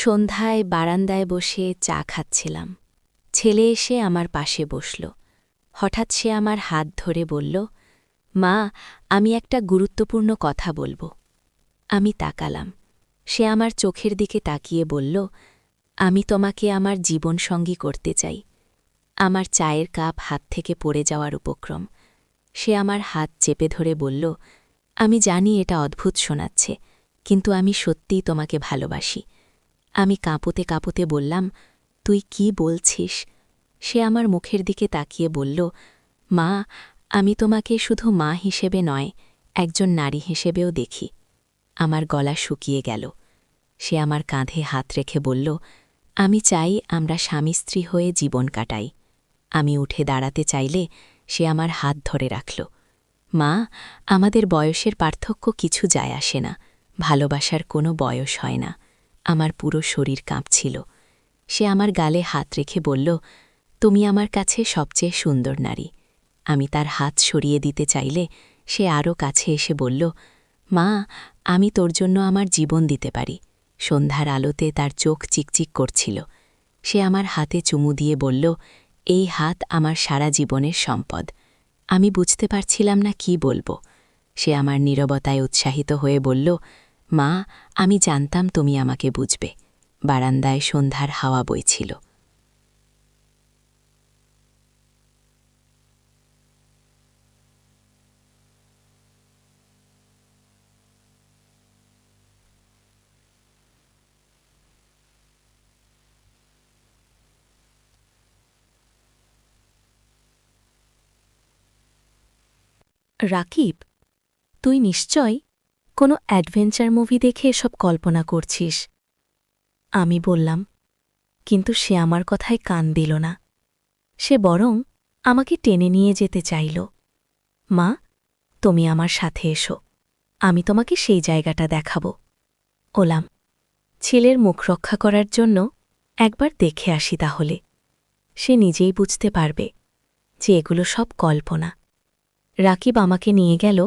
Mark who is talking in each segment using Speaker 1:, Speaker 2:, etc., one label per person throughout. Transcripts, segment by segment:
Speaker 1: সন্ধ্যায় বারান্দায় বসে চা খাচ্ছিলাম। ছেলে এসে আমার পাশে বসল। হঠাৎ সে আমার হাত ধরে বলল, মা, আমি একটা গুরুত্বপূর্ণ কথা বলবো। আমি তাকালাম। সে আমার চোখের দিকে তাকিয়ে বলল, আমি তোমাকে আমার জীবনসঙ্গী করতে চাই। আমার চায়ের কাপ হাত থেকে পড়ে যাওয়ার উপক্রম। সে আমার হাত চেপে ধরে বলল, আমি জানি এটা অদ্ভুত শোনাচ্ছে, কিন্তু আমি সত্যিই তোমাকে ভালোবাসি। আমি কাঁপতে কাঁপতে বললাম, তুই কি বলছিস? সে আমার মুখের দিকে তাকিয়ে বলল, মা, আমি তোমাকে শুধু মা হিসেবে নয়, একজন নারী হিসেবেও দেখি। আমার গলা শুকিয়ে গেল। সে আমার কাঁধে হাত রেখে বলল, আমি চাই আমরা স্বামী স্ত্রী হয়ে জীবন কাটাই। আমি উঠে দাঁড়াতে চাইলে সে আমার হাত ধরে রাখল। মা, আমাদের বয়সের পার্থক্য কিছু যায় আসে না। ভালোবাসার কোনো বয়স হয় না। আমার পুরো শরীর কাঁপছিল। সে আমার গালে হাত রেখে বলল, তুমি আমার কাছে সবচেয়ে সুন্দর নারী। আমি তার হাত সরিয়ে দিতে চাইলে সে আরও কাছে এসে বলল, মা, আমি তোর জন্য আমার জীবন দিতে পারি। সন্ধ্যার আলোতে তার চোখ চিকচিক করছিল। সে আমার হাতে চুমু দিয়ে বলল, এই হাত আমার সারা জীবনের সম্পদ। আমি বুঝতে পারছিলাম না কি বলবো। সে আমার নীরবতায় উৎসাহিত হয়ে বলল, মা, আমি জানতাম তুমি আমাকে বুঝবে। বারান্দায় সন্ধ্যার হাওয়া বইছিল।
Speaker 2: রাকিব, তুই নিশ্চয় কোনো অ্যাডভেঞ্চার মুভি দেখে এসব কল্পনা করছিস। আমি বললাম, কিন্তু সে আমার কথায় কান দিল না। সে বরং আমাকে টেনে নিয়ে যেতে চাইল। মা, তুমি আমার সাথে এসো, আমি তোমাকে সেই জায়গাটা দেখাব। ওলাম, ছেলের মুখ রক্ষা করার জন্য একবার দেখে আসি তাহলে। সে নিজেই বুঝতে পারবে যে এগুলো সব কল্পনা। রাকিব আমাকে নিয়ে গেল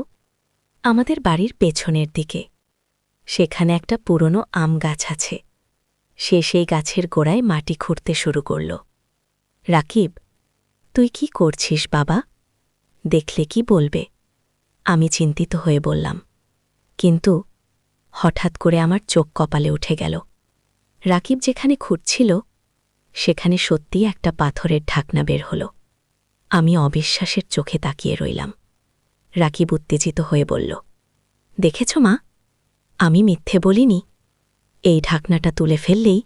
Speaker 2: আমাদের বাড়ির পেছনের দিকে। সেখানে একটা পুরনো আম গাছ আছে। সে সেই গাছের গোড়ায় মাটি খুঁড়তে শুরু করল। রাকিব, তুই কি করছিস বাবা? দেখলে কি বলবে? আমি চিন্তিত হয়ে বললাম। কিন্তু হঠাৎ করে আমার চোখ কপালে উঠে গেল। রাকিব যেখানে খুঁড়ছিল সেখানে সত্যিই একটা পাথরের ঢাকনা বের হল। আমি অবিশ্বাসের চোখে তাকিয়ে রইলাম। রাকিব উত্তেজিত হয়ে বলল, দেখেছ মা, আমি মিথ্যে বলিনি। এই ঢাকনাটা তুলে ফেললেই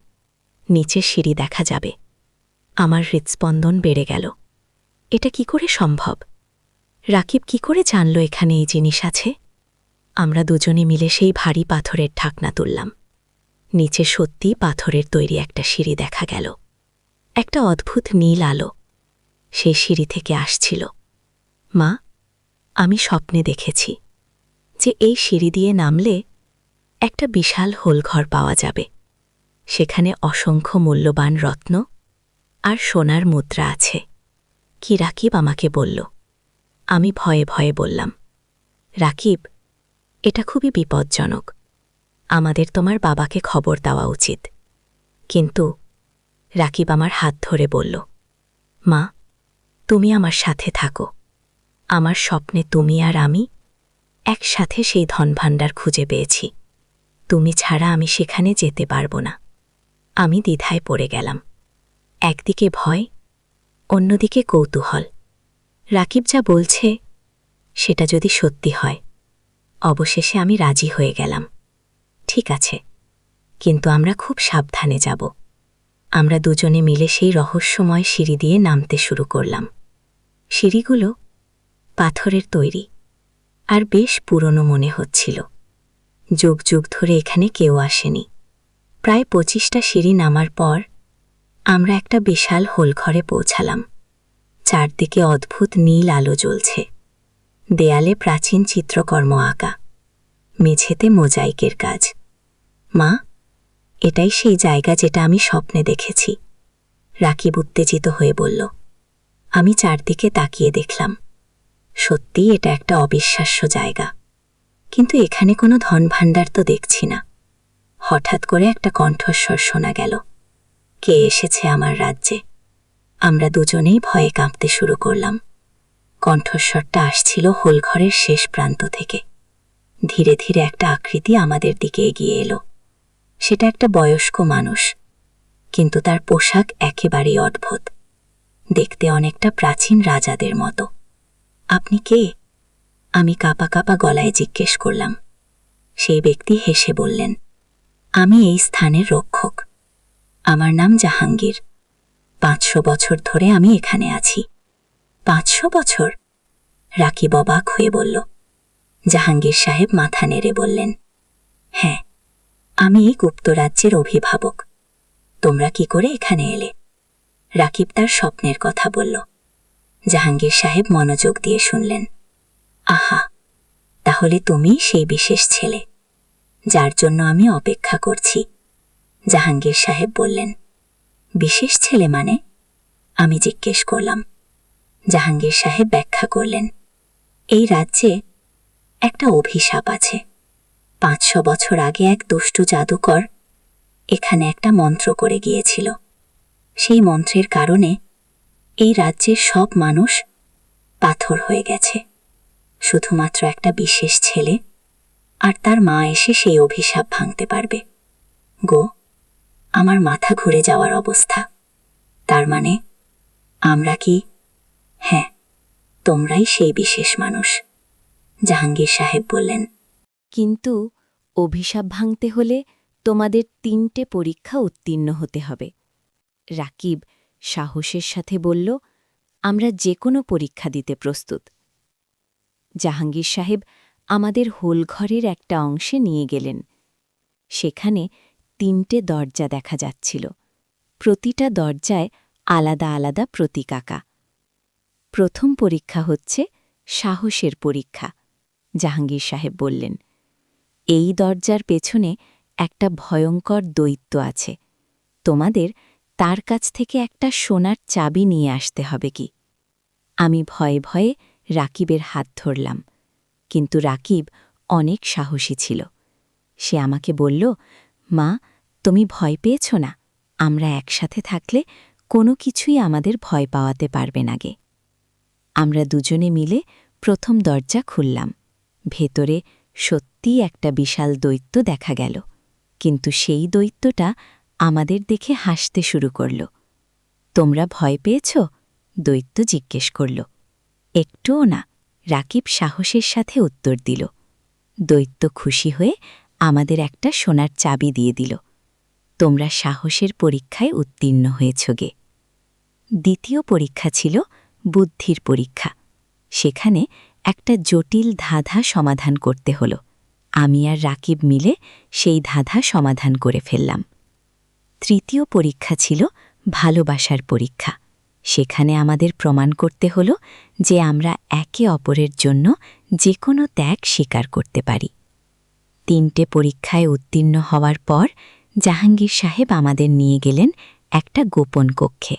Speaker 2: নিচে সিঁড়ি দেখা যাবে। আমার হৃৎস্পন্দন বেড়ে গেল। এটা কি করে সম্ভব? রাকিব কি করে জানল এখানে এই জিনিস আছে? আমরা দুজনে মিলে সেই ভারী পাথরের ঢাকনা তুললাম। নিচে সত্যিই পাথরের তৈরি একটা সিঁড়ি দেখা গেল। একটা অদ্ভুত নীল আলো সেই সিঁড়ি থেকে আসছিল। মা, আমি স্বপ্নে দেখেছি যে এই সিঁড়ি দিয়ে নামলে একটা বিশাল হোলঘর পাওয়া যাবে। সেখানে অসংখ্য মূল্যবান রত্ন আর সোনার মুদ্রা আছে। কি রাকিব আমাকে বলল। আমি ভয়ে ভয়ে বললাম, রাকিব, এটা খুবই বিপজ্জনক। আমাদের তোমার বাবাকে খবর দেওয়া উচিত। কিন্তু রাকিব আমার হাত ধরে বলল, মা, তুমি আমার সাথে থাকো। আমার স্বপ্নে তুমি আর আমি একসাথে সেই ধনভাণ্ডার খুঁজে পেয়েছি। তুমি ছাড়া আমি সেখানে যেতে পারব না। আমি দ্বিধায় পড়ে গেলাম। একদিকে ভয়, অন্যদিকে কৌতূহল। রাকিব যা বলছে সেটা যদি সত্যি হয়। অবশেষে আমি রাজি হয়ে গেলাম। ঠিক আছে, কিন্তু আমরা খুব সাবধানে যাব। আমরা দুজনে মিলে সেই রহস্যময় সিঁড়ি দিয়ে নামতে শুরু করলাম। সিঁড়িগুলো পাথরের তৈরি আর বেশ পুরনো মনে হচ্ছিল। যুগ যুগ ধরে এখানে কেউ আসেনি। প্রায় 25টা সিঁড়ি নামার পর আমরা একটা বিশাল হোলঘরে পৌঁছালাম। চারদিকে অদ্ভুত নীল আলো জ্বলছে। দেয়ালে প্রাচীন চিত্রকর্ম আঁকা, মেঝেতে মোজাইকের কাজ। মা, এটাই সেই জায়গা যেটা আমি স্বপ্নে দেখেছি। রাকিব উত্তেজিত হয়ে বলল। আমি চারদিকে তাকিয়ে দেখলাম। সত্যিই এটা একটা অবিশ্বাস্য জায়গা। কিন্তু এখানে কোনো ধনভাণ্ডার তো দেখছি না।
Speaker 1: হঠাৎ করে একটা কণ্ঠস্বর শোনা গেল, কে এসেছে আমার রাজ্যে। আমরা দুজনেই ভয়ে কাঁপতে শুরু করলাম। কণ্ঠস্বরটা আসছিল হোলঘরের শেষ প্রান্ত থেকে। ধীরে ধীরে একটা আকৃতি আমাদের দিকে এগিয়ে এলো। সেটা একটা বয়স্ক মানুষ, কিন্তু তার পোশাক একেবারেই অদ্ভুত, দেখতে অনেকটা প্রাচীন রাজাদের মতো। আপনি কে? আমি কাঁপা কাঁপা গলায় জিজ্ঞেস করলাম। সেই ব্যক্তি হেসে বললেন, আমি এই স্থানের রক্ষক। আমার নাম জাহাঙ্গীর। 500 বছর ধরে আমি এখানে আছি। 500 বছর? রাকিব অবাক হয়ে বলল। জাহাঙ্গীর সাহেব মাথা নেড়ে বললেন, হ্যাঁ, আমি এই গুপ্তরাজ্যের অভিভাবক। তোমরা কি করে এখানে এলে? রাকিব তার স্বপ্নের কথা বলল। জাহাঙ্গীর সাহেব মনোযোগ দিয়ে শুনলেন। আহা, তাহলে তুমি সেই বিশেষ ছেলে যার জন্য আমি অপেক্ষা করছি। জাহাঙ্গীর সাহেব বললেন। বিশেষ ছেলে মানে? আমি জিজ্ঞেস করলাম। জাহাঙ্গীর সাহেব ব্যাখ্যা করলেন, এই রাজ্যে একটা অভিশাপ আছে। 500 বছর আগে এক দুষ্টু জাদুকর এখানে একটা মন্ত্র করে গিয়েছিল। সেই মন্ত্রের কারণে এই রাজ্যের সব মানুষ পাথর হয়ে গেছে। শুধুমাত্র একটা বিশেষ ছেলে আর তার মা এসে সেই অভিশাপ ভাঙতে পারবে। গো, আমার মাথা ঘুরে যাওয়ার অবস্থা। তার মানে আমরা কি? হ্যাঁ, তোমরাই সেই বিশেষ মানুষ, জাহাঙ্গীর সাহেব বললেন।
Speaker 2: কিন্তু অভিশাপ ভাঙতে হলে তোমাদের 3টে পরীক্ষা উত্তীর্ণ হতে হবে। রাকিব সাহসের সাথে বলল, আমরা যে কোনো পরীক্ষা দিতে প্রস্তুত। জাহাঙ্গীর সাহেব আমাদের হোলঘরের একটা অংশে নিয়ে গেলেন। সেখানে 3টে দরজা দেখা যাচ্ছিল। প্রতিটা দরজায় আলাদা আলাদা প্রতীক আঁকা। প্রথম পরীক্ষা হচ্ছে সাহসের পরীক্ষা, জাহাঙ্গীর সাহেব বললেন। এই দরজার পেছনে একটা ভয়ঙ্কর দৈত্য আছে। তোমাদের তার কাছ থেকে একটা সোনার চাবি নিয়ে আসতে হবে কি? আমি ভয়ে ভয়ে রাকিবের হাত ধরলাম, কিন্তু রাকিব অনেক সাহসী ছিল। সে আমাকে বলল, মা, তুমি ভয় পেয়েছ না? আমরা একসাথে থাকলে কোনো কিছুই আমাদের ভয় পাওয়াতে পারবে না গে। আমরা দুজনে মিলে প্রথম দরজা খুললাম। ভেতরে সত্যিই একটা বিশাল দৈত্য দেখা গেল, কিন্তু সেই দৈত্যটা আমাদের দেখে হাসতে শুরু করল। তোমরা ভয় পেয়েছ? দৈত্য জিজ্ঞেস করল। একটুও না, রাকিব সাহসের সাথে উত্তর দিল। দৈত্য খুশি হয়ে আমাদের একটা সোনার চাবি দিয়ে দিল। তোমরা সাহসের পরীক্ষায় উত্তীর্ণ হয়েছ গে। দ্বিতীয় পরীক্ষা ছিল বুদ্ধির পরীক্ষা। সেখানে একটা জটিল ধাঁধা সমাধান করতে হল। আমি আর রাকিব মিলে সেই ধাঁধা সমাধান করে ফেললাম। তৃতীয় পরীক্ষা ছিল ভালোবাসার পরীক্ষা। সেখানে আমাদের প্রমাণ করতে হল যে আমরা একে অপরের জন্য যে কোনো ত্যাগ স্বীকার করতে পারি। 3টে পরীক্ষায় উত্তীর্ণ হওয়ার পর জাহাঙ্গীর সাহেব আমাদের নিয়ে গেলেন একটা গোপন কক্ষে।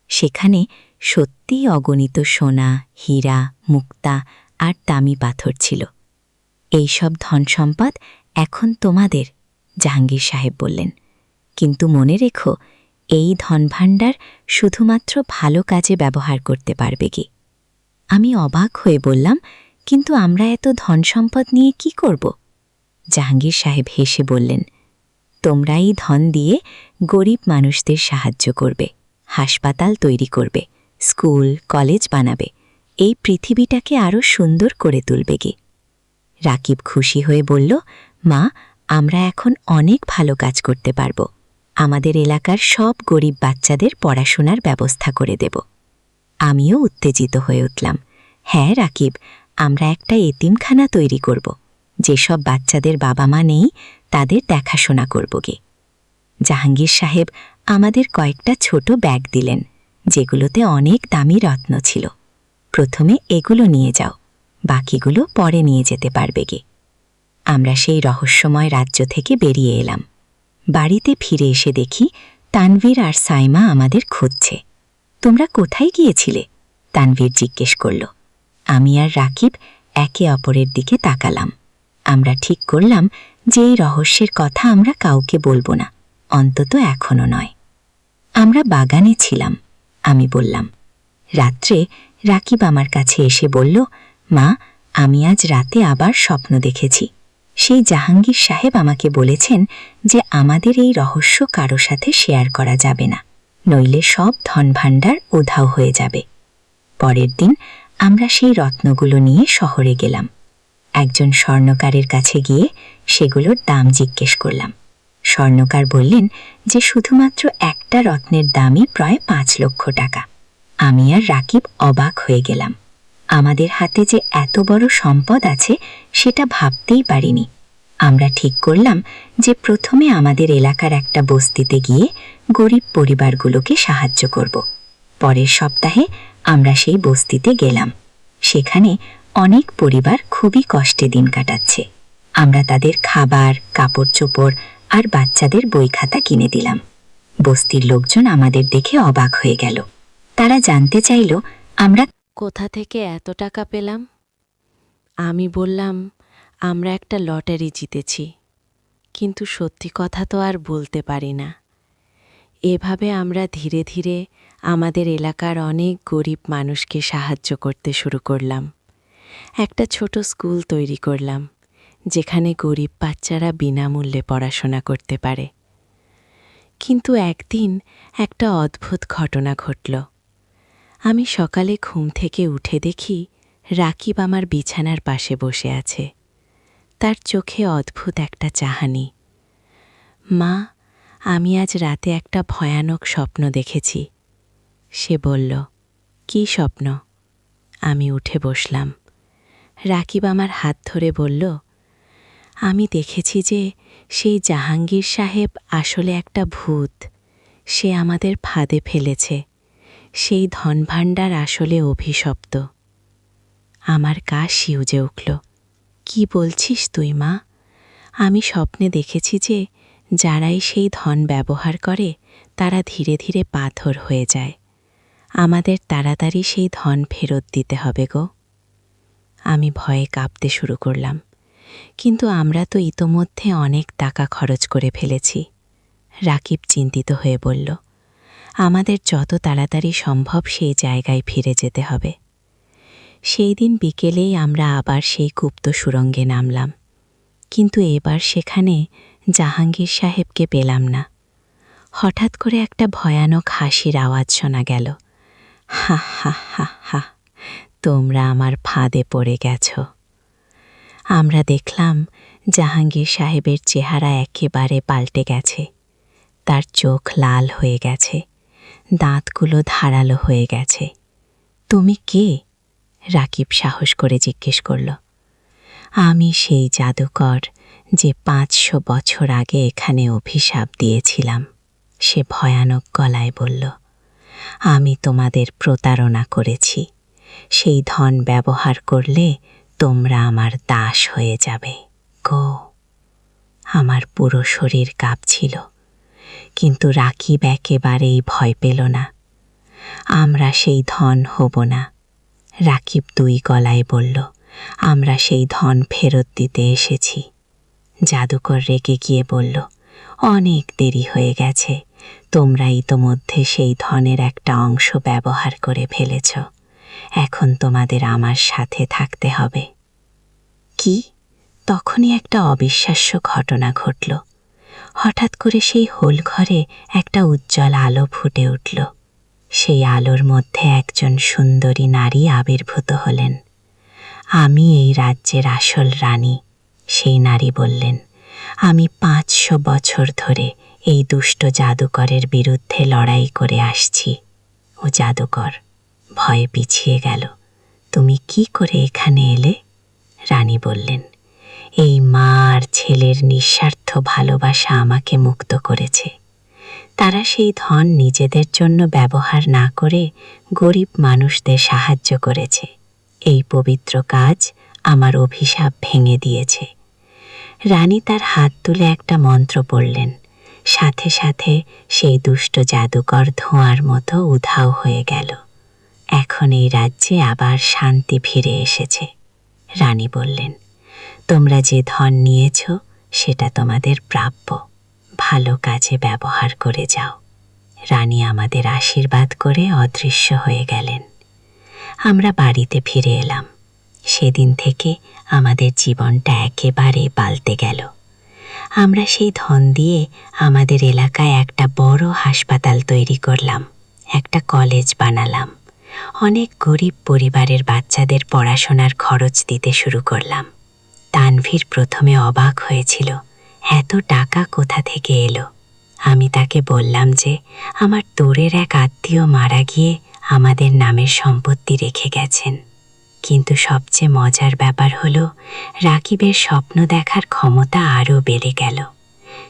Speaker 2: সেখানে সত্যিই অগণিত সোনা, হীরা, মুক্তা আর দামি পাথর ছিল। এই সব ধনসম্পদ এখন তোমাদের, জাহাঙ্গীর সাহেব বললেন। কিন্তু মনে রেখো, এই ধনভাণ্ডার শুধুমাত্র ভালো কাজে ব্যবহার করতে পারবে কি? আমি অবাক হয়ে বললাম, কিন্তু আমরা এত ধনসম্পদ নিয়ে কি করব? জাহাঙ্গীর সাহেব হেসে বললেন, তোমরা এই ধন দিয়ে গরিব মানুষদের সাহায্য করবে, হাসপাতাল তৈরি করবে, স্কুল কলেজ বানাবে, এই পৃথিবীটাকে আরও সুন্দর করে তুলবে কি? রাকিব খুশি হয়ে বলল, মা, আমরা এখন অনেক ভালো কাজ করতে পারব। আমাদের এলাকার সব গরিব বাচ্চাদের পড়াশোনার ব্যবস্থা করে দেব। আমিও উত্তেজিত হয়ে উঠলাম। হ্যাঁ রাকিব, আমরা একটা এতিমখানা তৈরি করব। যেসব বাচ্চাদের বাবা মা নেই তাদের দেখাশোনা করব গে। জাহাঙ্গীর সাহেব আমাদের কয়েকটা ছোট ব্যাগ দিলেন, যেগুলোতে অনেক দামি রত্ন ছিল। প্রথমে এগুলো নিয়ে যাও, বাকিগুলো পরে নিয়ে যেতে পারবে গে। আমরা সেই রহস্যময় রাজ্য থেকে বেরিয়ে এলাম। বাড়িতে ফিরে এসে দেখি তানভীর আর সাইমা আমাদের খুঁজছে। তোমরা কোথায় গিয়েছিলে? তানভীর জিজ্ঞেস করল। আমি আর রাকিব একে অপরের দিকে তাকালাম। আমরা ঠিক করলাম
Speaker 1: যে এই রহস্যের কথা আমরা কাউকে বলবো না, অন্তত এখনো নয়। আমরা বাগানে ছিলাম, আমি বললাম। রাত্রে রাকিব আমার কাছে এসে বলল, মা, আমি আজ রাতে আবার স্বপ্ন দেখেছি। সেই জাহাঙ্গীর সাহেব আমাকে বলেছেন যে আমাদের এই রহস্য কারো সাথে শেয়ার করা যাবে না, নইলে সব ধনভাণ্ডার উধাও হয়ে যাবে। পরের দিন আমরা সেই রত্নগুলো নিয়ে শহরে গেলাম। একজন স্বর্ণকারের কাছে গিয়ে সেগুলোর দাম জিজ্ঞেস করলাম। স্বর্ণকার বললেন যে শুধুমাত্র একটা রত্নের দামই প্রায় 5 লক্ষ টাকা। আমি আর রাকিব অবাক হয়ে গেলাম। আমাদের হাতে যে এত বড় সম্পদ আছে সেটা ভাবতেই পারিনি। আমরা ঠিক করলাম যে প্রথমে আমাদের এলাকার একটা বস্তিতে গিয়ে গরিব পরিবারগুলোকে সাহায্য করব। পরের সপ্তাহে আমরা সেই বস্তিতে গেলাম। সেখানে অনেক পরিবার খুবই কষ্টে দিন কাটাচ্ছে। আমরা তাদের খাবার, কাপড় চোপড় আর বাচ্চাদের বই খাতা কিনে দিলাম। বস্তির লোকজন আমাদের দেখে অবাক হয়ে গেল। তারা জানতে চাইল আমরা
Speaker 2: কোথা থেকে এত টাকা পেলাম? আমি বললাম, আমরা একটা লটারি জিতেছি, কিন্তু সত্যি কথা তো আর বলতে পারি না। এভাবে আমরা ধীরে ধীরে আমাদের এলাকার অনেক গরিব মানুষকে সাহায্য করতে শুরু করলাম। একটা ছোট স্কুল তৈরি করলাম, যেখানে গরিব বাচ্চারা বিনামূল্যে পড়াশোনা করতে পারে। কিন্তু একদিন একটা অদ্ভুত ঘটনা ঘটল। আমি সকালে ঘুম থেকে উঠে দেখি রাকিব আমার বিছানার পাশে বসে আছে। তার চোখে অদ্ভুত একটা চাহানি। মা, আমি আজ রাতে একটা ভয়ানক স্বপ্ন দেখেছি, সে বলল। কী স্বপ্ন? আমি উঠে বসলাম। রাকিব আমার হাত ধরে বলল, আমি দেখেছি যে সেই জাহাঙ্গীর সাহেব আসলে একটা ভূত। সে আমাদের ফাঁদে ফেলেছে। সেই ধনভাণ্ডার আসলে অভিশপ্ত। আমার গা শিউজে উঠল। কি বলছিস তুই, মা? আমি স্বপ্নে দেখেছি যে যারাই সেই ধন ব্যবহার করে তারা ধীরে ধীরে পাথর হয়ে যায়। আমাদের তাড়াতাড়ি সেই ধন ফেরত দিতে হবে গো। আমি ভয়ে কাঁপতে শুরু করলাম। কিন্তু আমরা তো ইতোমধ্যে অনেক টাকা খরচ করে ফেলেছি। রাকিব চিন্তিত হয়ে বলল, আমাদের যত তাড়াতাড়ি সম্ভব সেই জায়গায় ফিরে যেতে হবে। সেই দিন বিকেলেই আমরা আবার সেই গুপ্ত সুড়ঙ্গে নামলাম। কিন্তু এবার সেখানে জাহাঙ্গীর সাহেবকে পেলাম না। হঠাৎ করে একটা ভয়ানক হাসির আওয়াজ শোনা গেল। হা হা হা হা, তোমরা আমার ফাঁদে পড়ে গেছ। আমরা দেখলাম জাহাঙ্গীর সাহেবের চেহারা একেবারে পাল্টে গেছে। তার চোখ লাল হয়ে গেছে, দাঁতগুলো ধারালো হয়ে গেছে। তুমি কে? রাকিব সাহস করে জিজ্ঞেস করল। আমি সেই জাদুকর যে 500 বছর আগে এখানে অভিশাপ দিয়েছিলাম, সে ভয়ানক গলায় বলল। আমি তোমাদের প্রতারণা করেছি। সেই ধন ব্যবহার করলে তোমরা আমার দাস হয়ে যাবে গো। আমার পুরো শরীর কাঁপছিল, কিন্তু রাকিব একেবারেই ভয় পেল না। আমরা সেই ধন হব না। রাকিব 2 গলায় বলল, আমরা সেই ধন ফেরত দিতে এসেছি। জাদুকর রেগে গিয়ে বলল, অনেক দেরি হয়ে গেছে। তোমরা ইতোমধ্যে সেই ধনের একটা অংশ ব্যবহার করে ফেলেছ। এখন তোমাদের আমার সাথে থাকতে হবে। কি? তখনই একটা অবিশ্বাস্য ঘটনা ঘটল। হঠাৎ করে সেই হোল ঘরে একটা উজ্জ্বল আলো ফুটে উঠল। সেই আলোর মধ্যে একজন সুন্দরী নারী আবির্ভূত হলেন। আমি এই রাজ্যের আসল রানী, সেই নারী বললেন। আমি 500 বছর ধরে এই দুষ্ট জাদুকরের বিরুদ্ধে লড়াই করে আসছি। ও জাদুকর ভয়ে পিছিয়ে গেল। তুমি কি করে এখানে এলে? রানী বললেন, এই মা আর ছেলের নিঃস্বার্থ ভালোবাসা আমাকে মুক্ত করেছে। তারা সেই ধন নিজেদের জন্য ব্যবহার না করে গরিব মানুষদের সাহায্য করেছে। এই পবিত্র কাজ আমার অভিশাপ ভেঙে দিয়েছে। রানী তার হাত তুলে একটা মন্ত্র পড়লেন। সাথে সাথে সেই দুষ্ট জাদুকর ধোঁয়ার মতো উধাও হয়ে গেল। এখন এই রাজ্যে আবার শান্তি ফিরে এসেছে। রানী বললেন, তোমরা যে ধন নিয়েছ
Speaker 1: সেটা তোমাদের প্রাপ্য। ভালো কাজে ব্যবহার করে যাও। রানী আমাদের আশীর্বাদ করে অদৃশ্য হয়ে গেলেন। আমরা বাড়িতে ফিরে এলাম। সেদিন থেকে আমাদের জীবনটা একেবারে পাল্টে গেল। আমরা সেই ধন দিয়ে আমাদের এলাকায় একটা বড় হাসপাতাল তৈরি করলাম, একটা কলেজ বানালাম, অনেক গরিব পরিবারের বাচ্চাদের পড়াশোনার খরচ দিতে শুরু করলাম। তানভীর প্রথমে অবাক হয়েছিল, এত টাকা কোথা থেকে এলো। আমি তাকে বললাম যে আমার দূরের এক আত্মীয় মারা গিয়ে আমাদের নামের সম্পত্তি রেখে গেছেন। কিন্তু সবচেয়ে মজার ব্যাপার হলো, রাকিবের স্বপ্ন দেখার ক্ষমতা আরও বেড়ে গেল।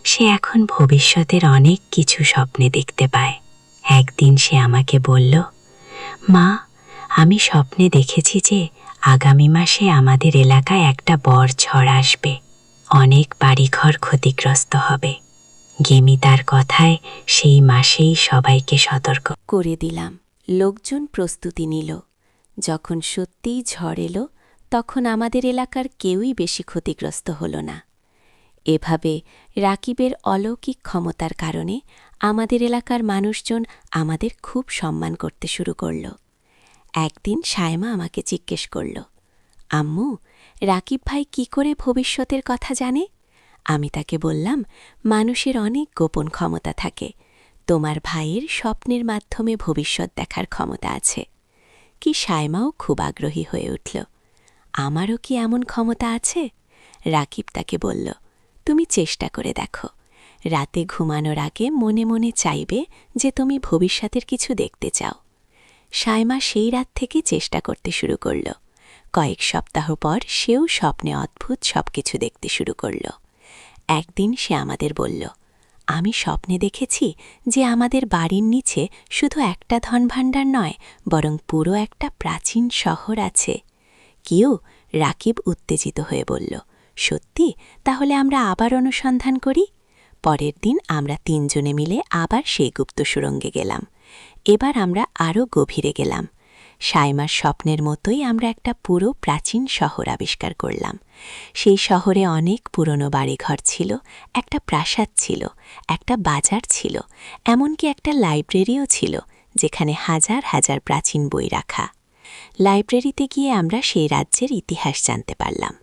Speaker 1: সে এখন ভবিষ্যতের অনেক কিছু স্বপ্নে দেখতে পায়। একদিন সে আমাকে বলল, মা, আমি স্বপ্নে দেখেছি যে আগামী মাসে আমাদের এলাকায় একটা বড় ঝড় আসবে, অনেক বাড়িঘর ক্ষতিগ্রস্ত হবে। গেমি তার কথায় সেই মাসেই সবাইকে সতর্ক করে দিলাম। লোকজন প্রস্তুতি নিল। যখন সত্যিই ঝড় এলো, তখন আমাদের এলাকার কেউই বেশি ক্ষতিগ্রস্ত হল না। এভাবে রাকিবের অলৌকিক ক্ষমতার কারণে আমাদের এলাকার মানুষজন আমাদের খুব সম্মান করতে শুরু করল। একদিন সায়মা আমাকে জিজ্ঞেস করল, আম্মু, রাকিব ভাই কি করে ভবিষ্যতের কথা জানে? আমি তাকে বললাম, মানুষের অনেক গোপন ক্ষমতা থাকে। তোমার ভাইয়ের স্বপ্নের মাধ্যমে ভবিষ্যৎ দেখার ক্ষমতা আছে। কি সায়মাও খুব আগ্রহী হয়ে উঠল, আমারও কি এমন ক্ষমতা আছে? রাকিব তাকে বলল, তুমি চেষ্টা করে দেখো। রাতে ঘুমানোর আগে মনে মনে চাইবে যে তুমি ভবিষ্যতের কিছু দেখতে চাও। সায়মা সেই রাত থেকে চেষ্টা করতে শুরু করল। কয়েক সপ্তাহ পর সেও স্বপ্নে অদ্ভুত সবকিছু দেখতে শুরু করল। একদিন সে আমাদের বলল, আমি স্বপ্নে দেখেছি যে আমাদের বাড়ির নিচে শুধু একটা ধনভাণ্ডার নয়, বরং পুরো একটা প্রাচীন শহর আছে। কিউ? রাকিব উত্তেজিত হয়ে বলল, সত্যি? তাহলে আমরা আবার অনুসন্ধান করি। পরের দিন আমরা তিনজনে মিলে আবার সেই গুপ্ত সুড়ঙ্গে গেলাম। এবার আমরা আরও গভীরে গেলাম। সায়মার স্বপ্নের মতোই আমরা একটা পুরো প্রাচীন শহর আবিষ্কার করলাম। সেই শহরে অনেক পুরনো বাড়িঘর ছিল, একটা প্রাসাদ ছিল, একটা বাজার ছিল, এমনকি একটা লাইব্রেরিও ছিল, যেখানে হাজার হাজার প্রাচীন বই রাখা। লাইব্রেরিতে গিয়ে আমরা সেই রাজ্যের ইতিহাস জানতে পারলাম।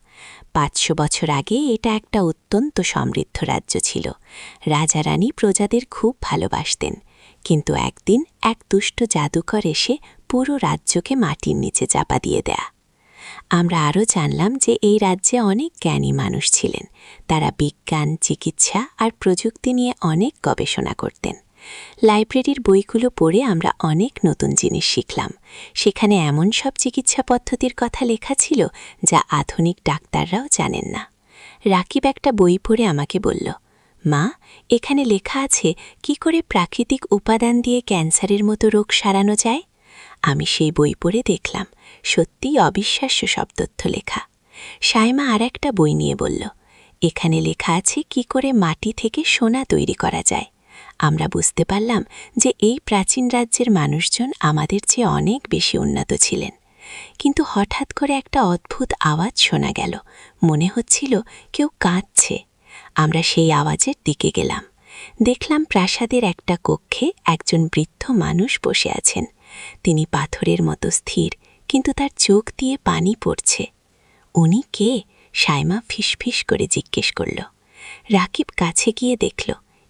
Speaker 1: 500 বছর আগে এটা একটা অত্যন্ত সমৃদ্ধ রাজ্য ছিল। রাজা রানী প্রজাদের খুব ভালোবাসতেন। কিন্তু একদিন এক দুষ্ট জাদুকর এসে পুরো রাজ্যকে মাটির নিচে চাপা দিয়ে দেয়া। আমরা আরও জানলাম যে এই রাজ্যে অনেক জ্ঞানী মানুষ ছিলেন। তারা বিজ্ঞান, চিকিৎসা আর প্রযুক্তি নিয়ে অনেক গবেষণা করতেন। লাইব্রেরির বইগুলো পড়ে আমরা অনেক নতুন জিনিস শিখলাম। সেখানে এমন সব চিকিৎসা পদ্ধতির কথা লেখা ছিল যা আধুনিক ডাক্তাররাও জানেন না। রাকিব একটা বই পড়ে আমাকে বলল, মা, এখানে লেখা আছে কি করে প্রাকৃতিক উপাদান দিয়ে ক্যান্সারের মতো রোগ সারানো যায়। আমি সেই বই পড়ে দেখলাম সত্যিই অবিশ্বাস্য সব তথ্য লেখা। সায়মা আর একটা বই নিয়ে বলল, এখানে লেখা আছে কি করে মাটি থেকে সোনা তৈরি করা যায়। আমরা বুঝতে পারলাম যে এই প্রাচীন রাজ্যের মানুষজন আমাদের চেয়ে অনেক বেশি উন্নত ছিলেন। কিন্তু হঠাৎ করে একটা অদ্ভুত আওয়াজ শোনা গেল। মনে হচ্ছিল কেউ কাঁদছে। আমরা সেই আওয়াজের দিকে গেলাম। দেখলাম প্রাসাদের একটা কক্ষে একজন বৃদ্ধ মানুষ বসে আছেন। তিনি পাথরের মতো স্থির, কিন্তু তার চোখ দিয়ে পানি পড়ছে। উনি কে? সায়মা ফিসফিস করে জিজ্ঞেস করল। রাকিব কাছে গিয়ে দেখল,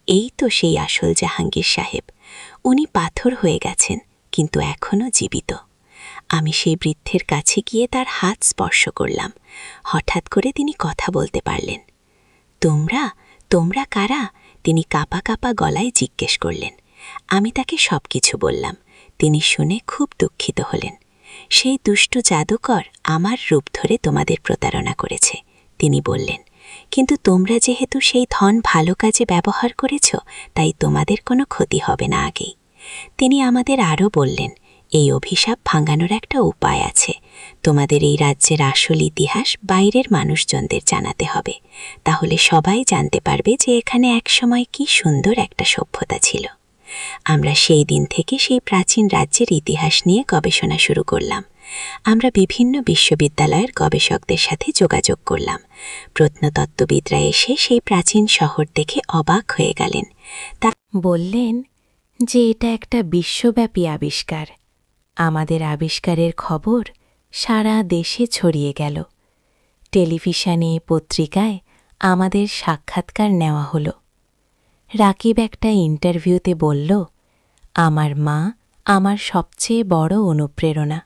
Speaker 1: এই তো সেই আসল জাহাঙ্গীর সাহেব। উনি পাথর হয়ে গেছেন, কিন্তু এখনও জীবিত। আমি সেই বৃদ্ধের কাছে গিয়ে তার হাত স্পর্শ করলাম। হঠাৎ করে তিনি কথা বলতে পারলেন। তোমরা তোমরা কারা? তিনি কাঁপা কাঁপা গলায় জিজ্ঞেস করলেন। আমি তাকে সব কিছু বললাম। তিনি শুনে খুব দুঃখিত হলেন। সেই দুষ্ট জাদুকর আমার রূপ ধরে তোমাদের প্রতারণা করেছে, তিনি বললেন। কিন্তু তোমরা যেহেতু সেই ধন ভালো কাজে ব্যবহার করেছ, তাই তোমাদের কোনো ক্ষতি হবে না আগেই। তিনি আমাদের আরও বললেন, এই অভিশাপ ভাঙানোর একটা উপায় আছে। তোমাদের এই রাজ্যের আসল ইতিহাস বাইরের মানুষজনদের জানাতে হবে। তাহলে সবাই জানতে পারবে যে এখানে একসময় কি সুন্দর একটা সভ্যতা ছিল। আমরা সেই দিন থেকে সেই প্রাচীন রাজ্যের ইতিহাস নিয়ে গবেষণা শুরু করলাম। আমরা বিভিন্ন বিশ্ববিদ্যালয়ের গবেষকদের সাথে যোগাযোগ করলাম। প্রত্নতত্ত্ববিদরা এসে সেই প্রাচীন শহর দেখে অবাক হয়ে গেলেন।
Speaker 2: বললেন যে এটা একটা বিশ্বব্যাপী আবিষ্কার। আমাদের আবিষ্কারের খবর সারা দেশে ছড়িয়ে গেল। টেলিভিশনে, পত্রিকায় আমাদের সাক্ষাৎকার নেওয়া হলো। রাকিব একটা ইন্টারভিউতে বলল, আমার মা আমার সবচেয়ে বড় অনুপ্রেরণা।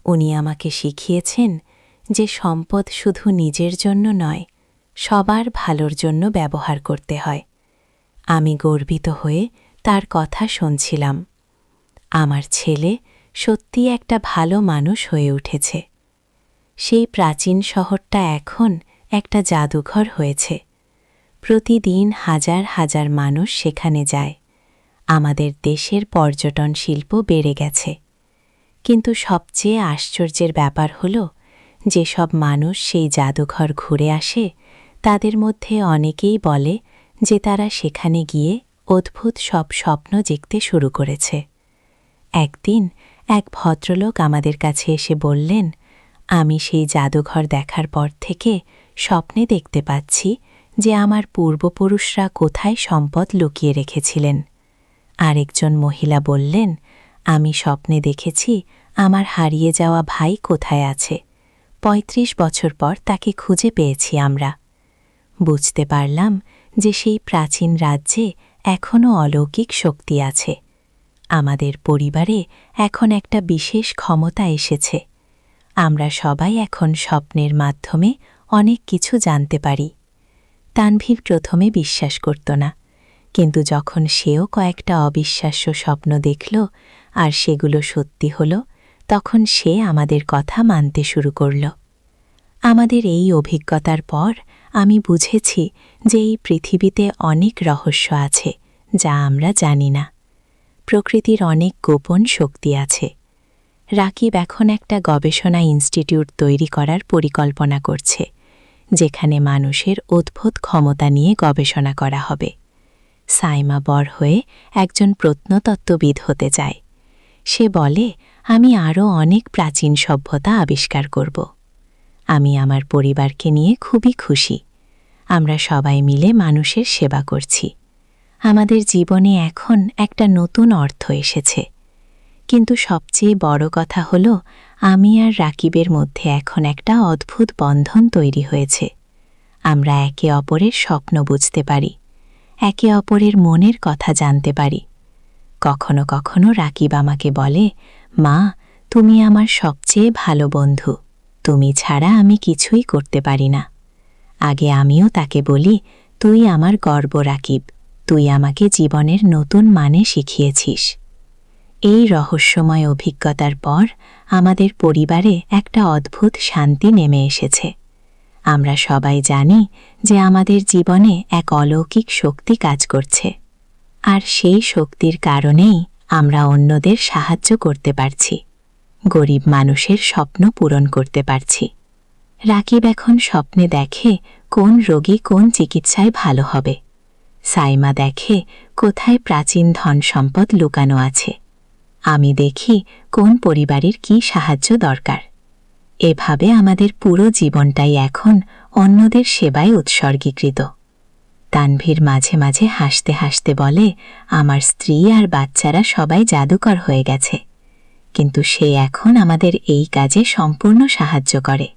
Speaker 2: উনি আমাকে শিখিয়েছেন যে সম্পদ শুধু নিজের জন্য নয়, সবার ভালোর জন্য ব্যবহার করতে হয়। আমি গর্বিত হয়ে তার কথা শুনছিলাম। আমার ছেলে সত্যি একটা ভালো মানুষ হয়ে উঠেছে। সেই প্রাচীন শহরটা এখন একটা জাদুঘর হয়েছে। প্রতিদিন হাজার হাজার মানুষ সেখানে যায়। আমাদের দেশের পর্যটন শিল্প বেড়ে গেছে। কিন্তু সবচেয়ে আশ্চর্যের ব্যাপার হল, যেসব মানুষ সেই জাদুঘর ঘুরে আসে তাদের মধ্যে অনেকেই বলে যে তারা সেখানে গিয়ে অদ্ভুত সব স্বপ্ন দেখতে শুরু করেছে। একদিন এক ভদ্রলোক আমাদের কাছে এসে বললেন, আমি সেই জাদুঘর দেখার পর থেকে স্বপ্নে দেখতে পাচ্ছি যে আমার পূর্বপুরুষরা কোথায় সম্পদ লুকিয়ে রেখেছিলেন। আরেকজন মহিলা বললেন, আমি স্বপ্নে দেখেছি আমার হারিয়ে যাওয়া ভাই কোথায় আছে। ৩৫ বছর পর তাকে খুঁজে পেয়েছি আমরা। বুঝতে পারলাম যে সেই প্রাচীন রাজ্যে এখনও অলৌকিক শক্তি আছে। আমাদের পরিবারে এখন একটা বিশেষ ক্ষমতা এসেছে। আমরা সবাই এখন স্বপ্নের মাধ্যমে অনেক কিছু জানতে পারি। তানভীর প্রথমে বিশ্বাস করত না, কিন্তু যখন সেও কয়েকটা অবিশ্বাস্য স্বপ্ন দেখল আর সেগুলো সত্যি হল, তখন সে আমাদের কথা মানতে শুরু করল। আমাদের এই অভিজ্ঞতার পর আমি বুঝেছি যে এই পৃথিবীতে অনেক রহস্য আছে যা আমরা জানি না। প্রকৃতির অনেক গোপন শক্তি আছে। রাকিব এখন একটা গবেষণা ইনস্টিটিউট তৈরি করার পরিকল্পনা করছে, যেখানে মানুষের অদ্ভুত ক্ষমতা নিয়ে গবেষণা করা হবে। সাইমা বড় হয়ে একজন প্রত্নতত্ত্ববিদ হতে চায়। সে বলে, আমি আরও অনেক প্রাচীন সভ্যতা আবিষ্কার করব। আমি আমার পরিবারকে নিয়ে খুবই খুশি। আমরা সবাই মিলে মানুষের সেবা করছি। আমাদের জীবনে এখন একটা নতুন অর্থ এসেছে। কিন্তু সবচেয়ে বড় কথা হল, আমি আর রাকিবের মধ্যে এখন একটা অদ্ভুত বন্ধন তৈরি হয়েছে। আমরা একে অপরের স্বপ্ন বুঝতে পারি, একে অপরের মনের কথা জানতে পারি। কখনো কখনো রাকিব আমাকে বলে, মা, তুমি আমার সবচেয়ে ভালো বন্ধু। তুমি ছাড়া আমি কিছুই করতে পারি না। আগে আমিও তাকে বলি, তুই আমার গর্ব রাকিব, তুই আমাকে জীবনের নতুন মানে শিখিয়েছিস। এই রহস্যময় অভিজ্ঞতার পর আমাদের পরিবারে একটা অদ্ভুত শান্তি নেমে এসেছে। আমরা সবাই জানি যে আমাদের জীবনে এক অলৌকিক শক্তি কাজ করছে, আর সেই শক্তির কারণেই আমরা অন্যদের সাহায্য করতে পারছি, গরিব মানুষের স্বপ্ন পূরণ করতে পারছি। রাকিব এখন স্বপ্নে দেখে কোন রোগী কোন চিকিৎসায় ভালো হবে। সাইমা দেখে কোথায় প্রাচীন ধন সম্পদ লুকানো আছে। আমি দেখি কোন পরিবারের কি সাহায্য দরকার। এভাবে আমাদের পুরো জীবনটাই এখন অন্যদের সেবায় উৎসর্গীকৃত। তানভীর মাঝে মাঝে হাসতে হাসতে বলে, আমার স্ত্রী আর বাচ্চারা সবাই জাদুকর হয়ে গেছে, কিন্তু সে এখন আমাদের এই কাজে সম্পূর্ণ সাহায্য করে।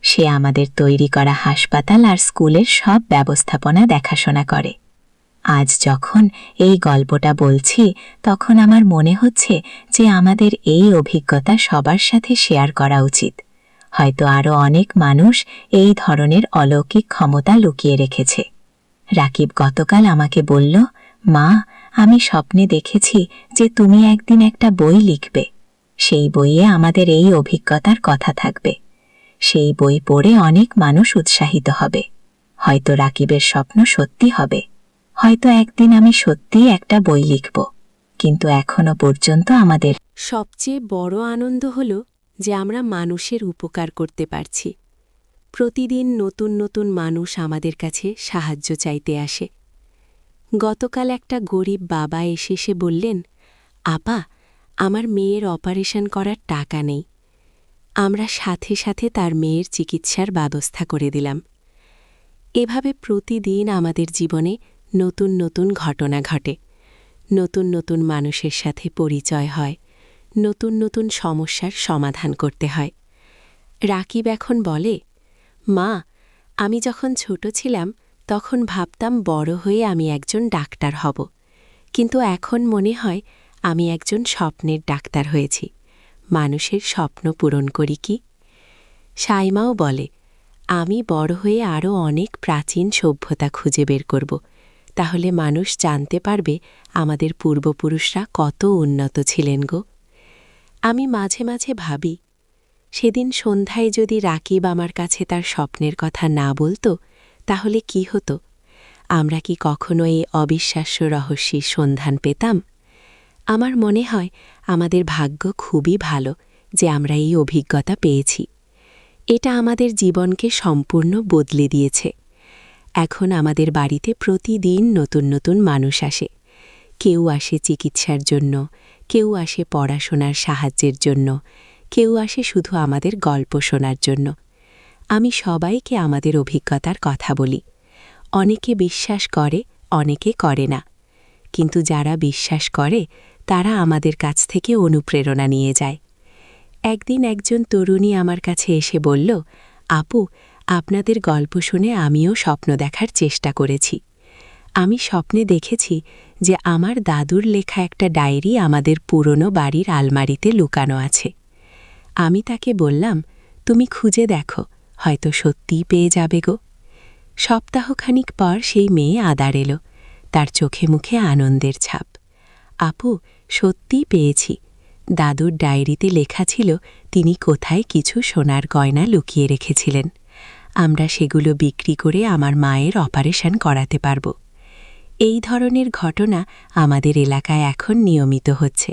Speaker 2: সে আমাদের তৈরি করা হাসপাতাল আর স্কুলের সব ব্যবস্থাপনা দেখাশোনা করে। আজ যখন এই গল্পটা বলছি, তখন আমার মনে হচ্ছে যে আমাদের এই অভিজ্ঞতা সবার সাথে শেয়ার করা উচিত। হয়তো আরও অনেক মানুষ এই ধরনের অলৌকিক ক্ষমতা লুকিয়ে রেখেছে। রাকিব গতকাল আমাকে বলল, মা, আমি স্বপ্নে দেখেছি যে তুমি একদিন একটা বই লিখবে। সেই বইয়ে আমাদের এই অভিজ্ঞতার কথা থাকবে। সেই বই পড়ে অনেক মানুষ উৎসাহিত হবে। হয়তো রাকিবের স্বপ্ন সত্যি হবে। হয়তো একদিন আমি সত্যিই একটা বই লিখব। কিন্তু এখনো পর্যন্ত আমাদের সবচেয়ে বড় আনন্দ হল যে আমরা মানুষের উপকার করতে পারছি। প্রতিদিন নতুন নতুন মানুষ আমাদের কাছে সাহায্য চাইতে আসে। গতকাল একটা গরিব বাবা এসে বললেন, আপা, আমার মেয়ের অপারেশন করার টাকা নেই,
Speaker 1: আমরা সাথে সাথে তার মেয়ের চিকিৎসার ব্যবস্থা করে দিলাম। এভাবে প্রতিদিন আমাদের জীবনে নতুন নতুন ঘটনা ঘটে, নতুন নতুন মানুষের সাথে পরিচয় হয়, নতুন নতুন সমস্যার সমাধান করতে হয়। রাকিব এখন বলে, মা, আমি যখন ছোট ছিলাম তখন ভাবতাম বড় হয়ে আমি একজন ডাক্তার হব, কিন্তু এখন মনে হয় আমি একজন স্বপ্নের ডাক্তার হয়েছি। মানুষের স্বপ্ন পূরণ করি কি? সাইমাও বলে, আমি বড় হয়ে আরও অনেক প্রাচীন সভ্যতা খুঁজে বের করব, তাহলে মানুষ জানতে পারবে আমাদের পূর্বপুরুষরা কত উন্নত ছিলেন গো। আমি মাঝে মাঝে ভাবি, সেদিন সন্ধ্যায় যদি রাকিব আমার কাছে তার স্বপ্নের কথা না বলতো, তাহলে কি হতো? আমরা কি কখনো এই অবিশ্বাস্য রহস্যের সন্ধান পেতাম? আমার মনে হয় আমাদের ভাগ্য খুবই ভালো যে আমরা এই অভিজ্ঞতা পেয়েছি। এটা আমাদের জীবনকে সম্পূর্ণ বদলে দিয়েছে। এখন আমাদের বাড়িতে প্রতিদিন নতুন নতুন মানুষ আসে। কেউ আসে চিকিৎসার জন্য, কেউ আসে পড়াশোনার সাহায্যের জন্য, কেউ আসে শুধু আমাদের গল্প শোনার জন্য। আমি সবাইকে আমাদের অভিজ্ঞতার কথা বলি। অনেকে বিশ্বাস করে, অনেকে করে না, কিন্তু যারা বিশ্বাস করে তারা আমাদের কাছ থেকে অনুপ্রেরণা নিয়ে যায়। একদিন একজন তরুণী আমার কাছে এসে বলল, আপু, আপনাদের গল্প শুনে আমিও স্বপ্ন দেখার চেষ্টা করেছি। আমি স্বপ্নে দেখেছি যে আমার দাদুর লেখা একটা ডায়েরি আমাদের পুরনো বাড়ির আলমারিতে লুকানো আছে। আমি তাকে বললাম, তুমি খুঁজে দেখো, হয়তো সত্যিই পেয়ে যাবে গো। সপ্তাহখানিক পর সেই মেয়ে আদার এলো, তার চোখে মুখে আনন্দের ছাপ। আপু, সত্যিই পেয়েছি। দাদুর ডায়েরিতে লেখা ছিল তিনি কোথায় কিছু সোনার গয়না লুকিয়ে রেখেছিলেন। আমরা সেগুলো বিক্রি করে আমার মায়ের অপারেশন করাতে পারব। এই ধরনের ঘটনা আমাদের এলাকায় এখন নিয়মিত হচ্ছে।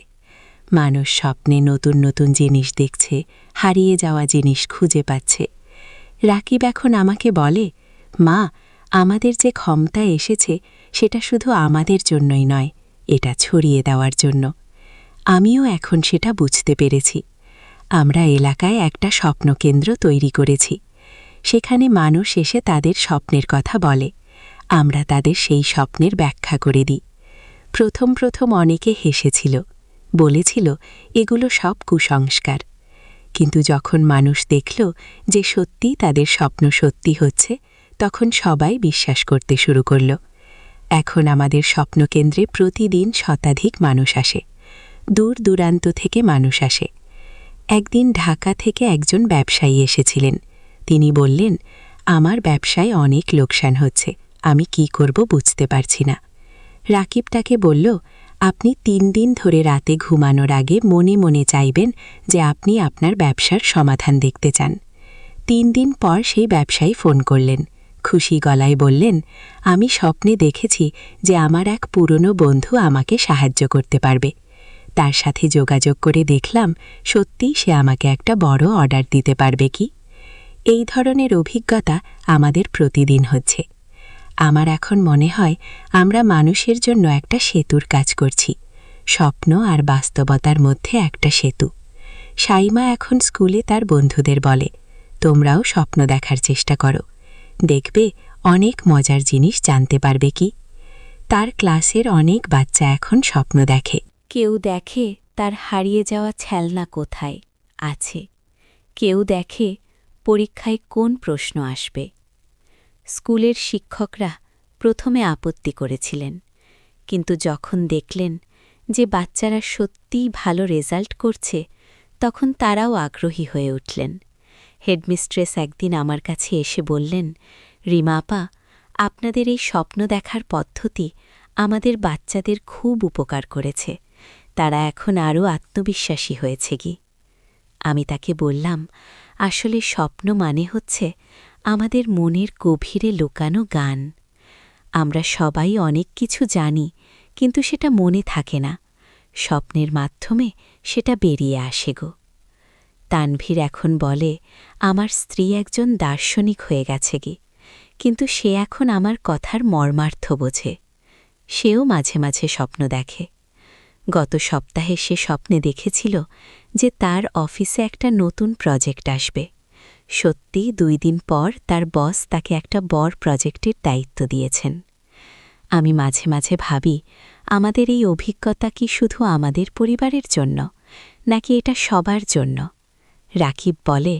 Speaker 1: মানুষ স্বপ্নে নতুন নতুন জিনিস দেখছে, হারিয়ে যাওয়া জিনিস খুঁজে পাচ্ছে। রাকিব এখন আমাকে বলে, মা, আমাদের যে ক্ষমতা এসেছে সেটা শুধু আমাদের জন্যই নয়, এটা ছড়িয়ে দেওয়ার জন্য। আমিও এখন সেটা বুঝতে পেরেছি। আমরা এলাকায় একটা স্বপ্নকেন্দ্র তৈরি করেছি। সেখানে মানুষ এসে তাদের স্বপ্নের কথা বলে, আমরা তাদের সেই স্বপ্নের ব্যাখ্যা করে দিই। প্রথম প্রথম অনেকে হেসেছিল, বলেছিল এগুলো সব কুসংস্কার। কিন্তু যখন মানুষ দেখল যে সত্যি তাদের স্বপ্ন সত্যি হচ্ছে, তখন সবাই বিশ্বাস করতে শুরু করল। এখন আমাদের স্বপ্নকেন্দ্রে প্রতিদিন শতাধিক মানুষ আসে, দূর দূরান্ত থেকে মানুষ আসে। একদিন ঢাকা থেকে একজন ব্যবসায়ী এসেছিলেন। তিনি বললেন, আমার ব্যবসায় অনেক লোকসান হচ্ছে, আমি কি করব বুঝতে পারছি না। রাকিব তাকে বলল, আপনি 3 দিন ধরে রাতে ঘুমানোর আগে মনে মনে চাইবেন যে আপনি আপনার ব্যবসার সমাধান দেখতে চান। 3 দিন পর সেই ব্যবসায়ী ফোন করলেন, খুশি গলায় বললেন, আমি স্বপ্নে দেখেছি যে আমার এক পুরনো বন্ধু আমাকে সাহায্য করতে পারবে। তার সাথে যোগাযোগ করে দেখলাম সত্যিই সে আমাকে একটা বড় অর্ডার দিতে পারবে কি। এই ধরনের অভিজ্ঞতা আমাদের প্রতিদিন হচ্ছে। আমার এখন মনে হয় আমরা মানুষের জন্য একটা সেতুর কাজ করছি, স্বপ্ন আর বাস্তবতার মধ্যে একটা সেতু। সাইমা এখন স্কুলে তার বন্ধুদের বলে, তোমরাও স্বপ্ন দেখার চেষ্টা করো, দেখবে অনেক মজার জিনিস জানতে পারবে কি। তার ক্লাসের অনেক বাচ্চা এখন স্বপ্ন দেখে।
Speaker 2: কেউ দেখে তার হারিয়ে যাওয়া খেলনা কোথায় আছে, কেউ দেখে পরীক্ষায় কোন প্রশ্ন আসবে। স্কুলের শিক্ষকরা প্রথমে আপত্তি করেছিলেন, কিন্তু যখন দেখলেন যে বাচ্চারা সত্যিই ভালো রেজাল্ট করছে, তখন তারাও আগ্রহী হয়ে উঠলেন। হেডমিস্ট্রেস একদিন আমার কাছে এসে বললেন, রিমা আপা, আপনাদের এই স্বপ্ন দেখার পদ্ধতি আমাদের বাচ্চাদের খুব উপকার করেছে, তারা এখন আরও আত্মবিশ্বাসী হয়েছে কি। আমি তাকে বললাম, আসলে স্বপ্ন মানে হচ্ছে আমাদের মনের গভীরে লুকানো গান। আমরা সবাই অনেক কিছু জানি, কিন্তু সেটা মনে থাকে না, স্বপ্নের মাধ্যমে সেটা বেরিয়ে আসে গো। তানভীর এখন বলে, আমার স্ত্রী একজন দার্শনিক হয়ে গেছে কি, কিন্তু সে এখন আমার কথার মর্মার্থ বোঝে। সেও মাঝে মাঝে স্বপ্ন দেখে।
Speaker 1: গত সপ্তাহে সে স্বপ্নে দেখেছিল যে তার অফিসে একটা নতুন প্রজেক্ট আসবে। সত্যি 2 দিন পর তার বস তাকে একটা বড় প্রজেক্টের দায়িত্ব দিয়েছেন। আমি মাঝে মাঝে ভাবি, আমাদের এই অভিজ্ঞতা কি শুধু আমাদের পরিবারের জন্য, নাকি এটা সবার জন্য? রাকিব বলে,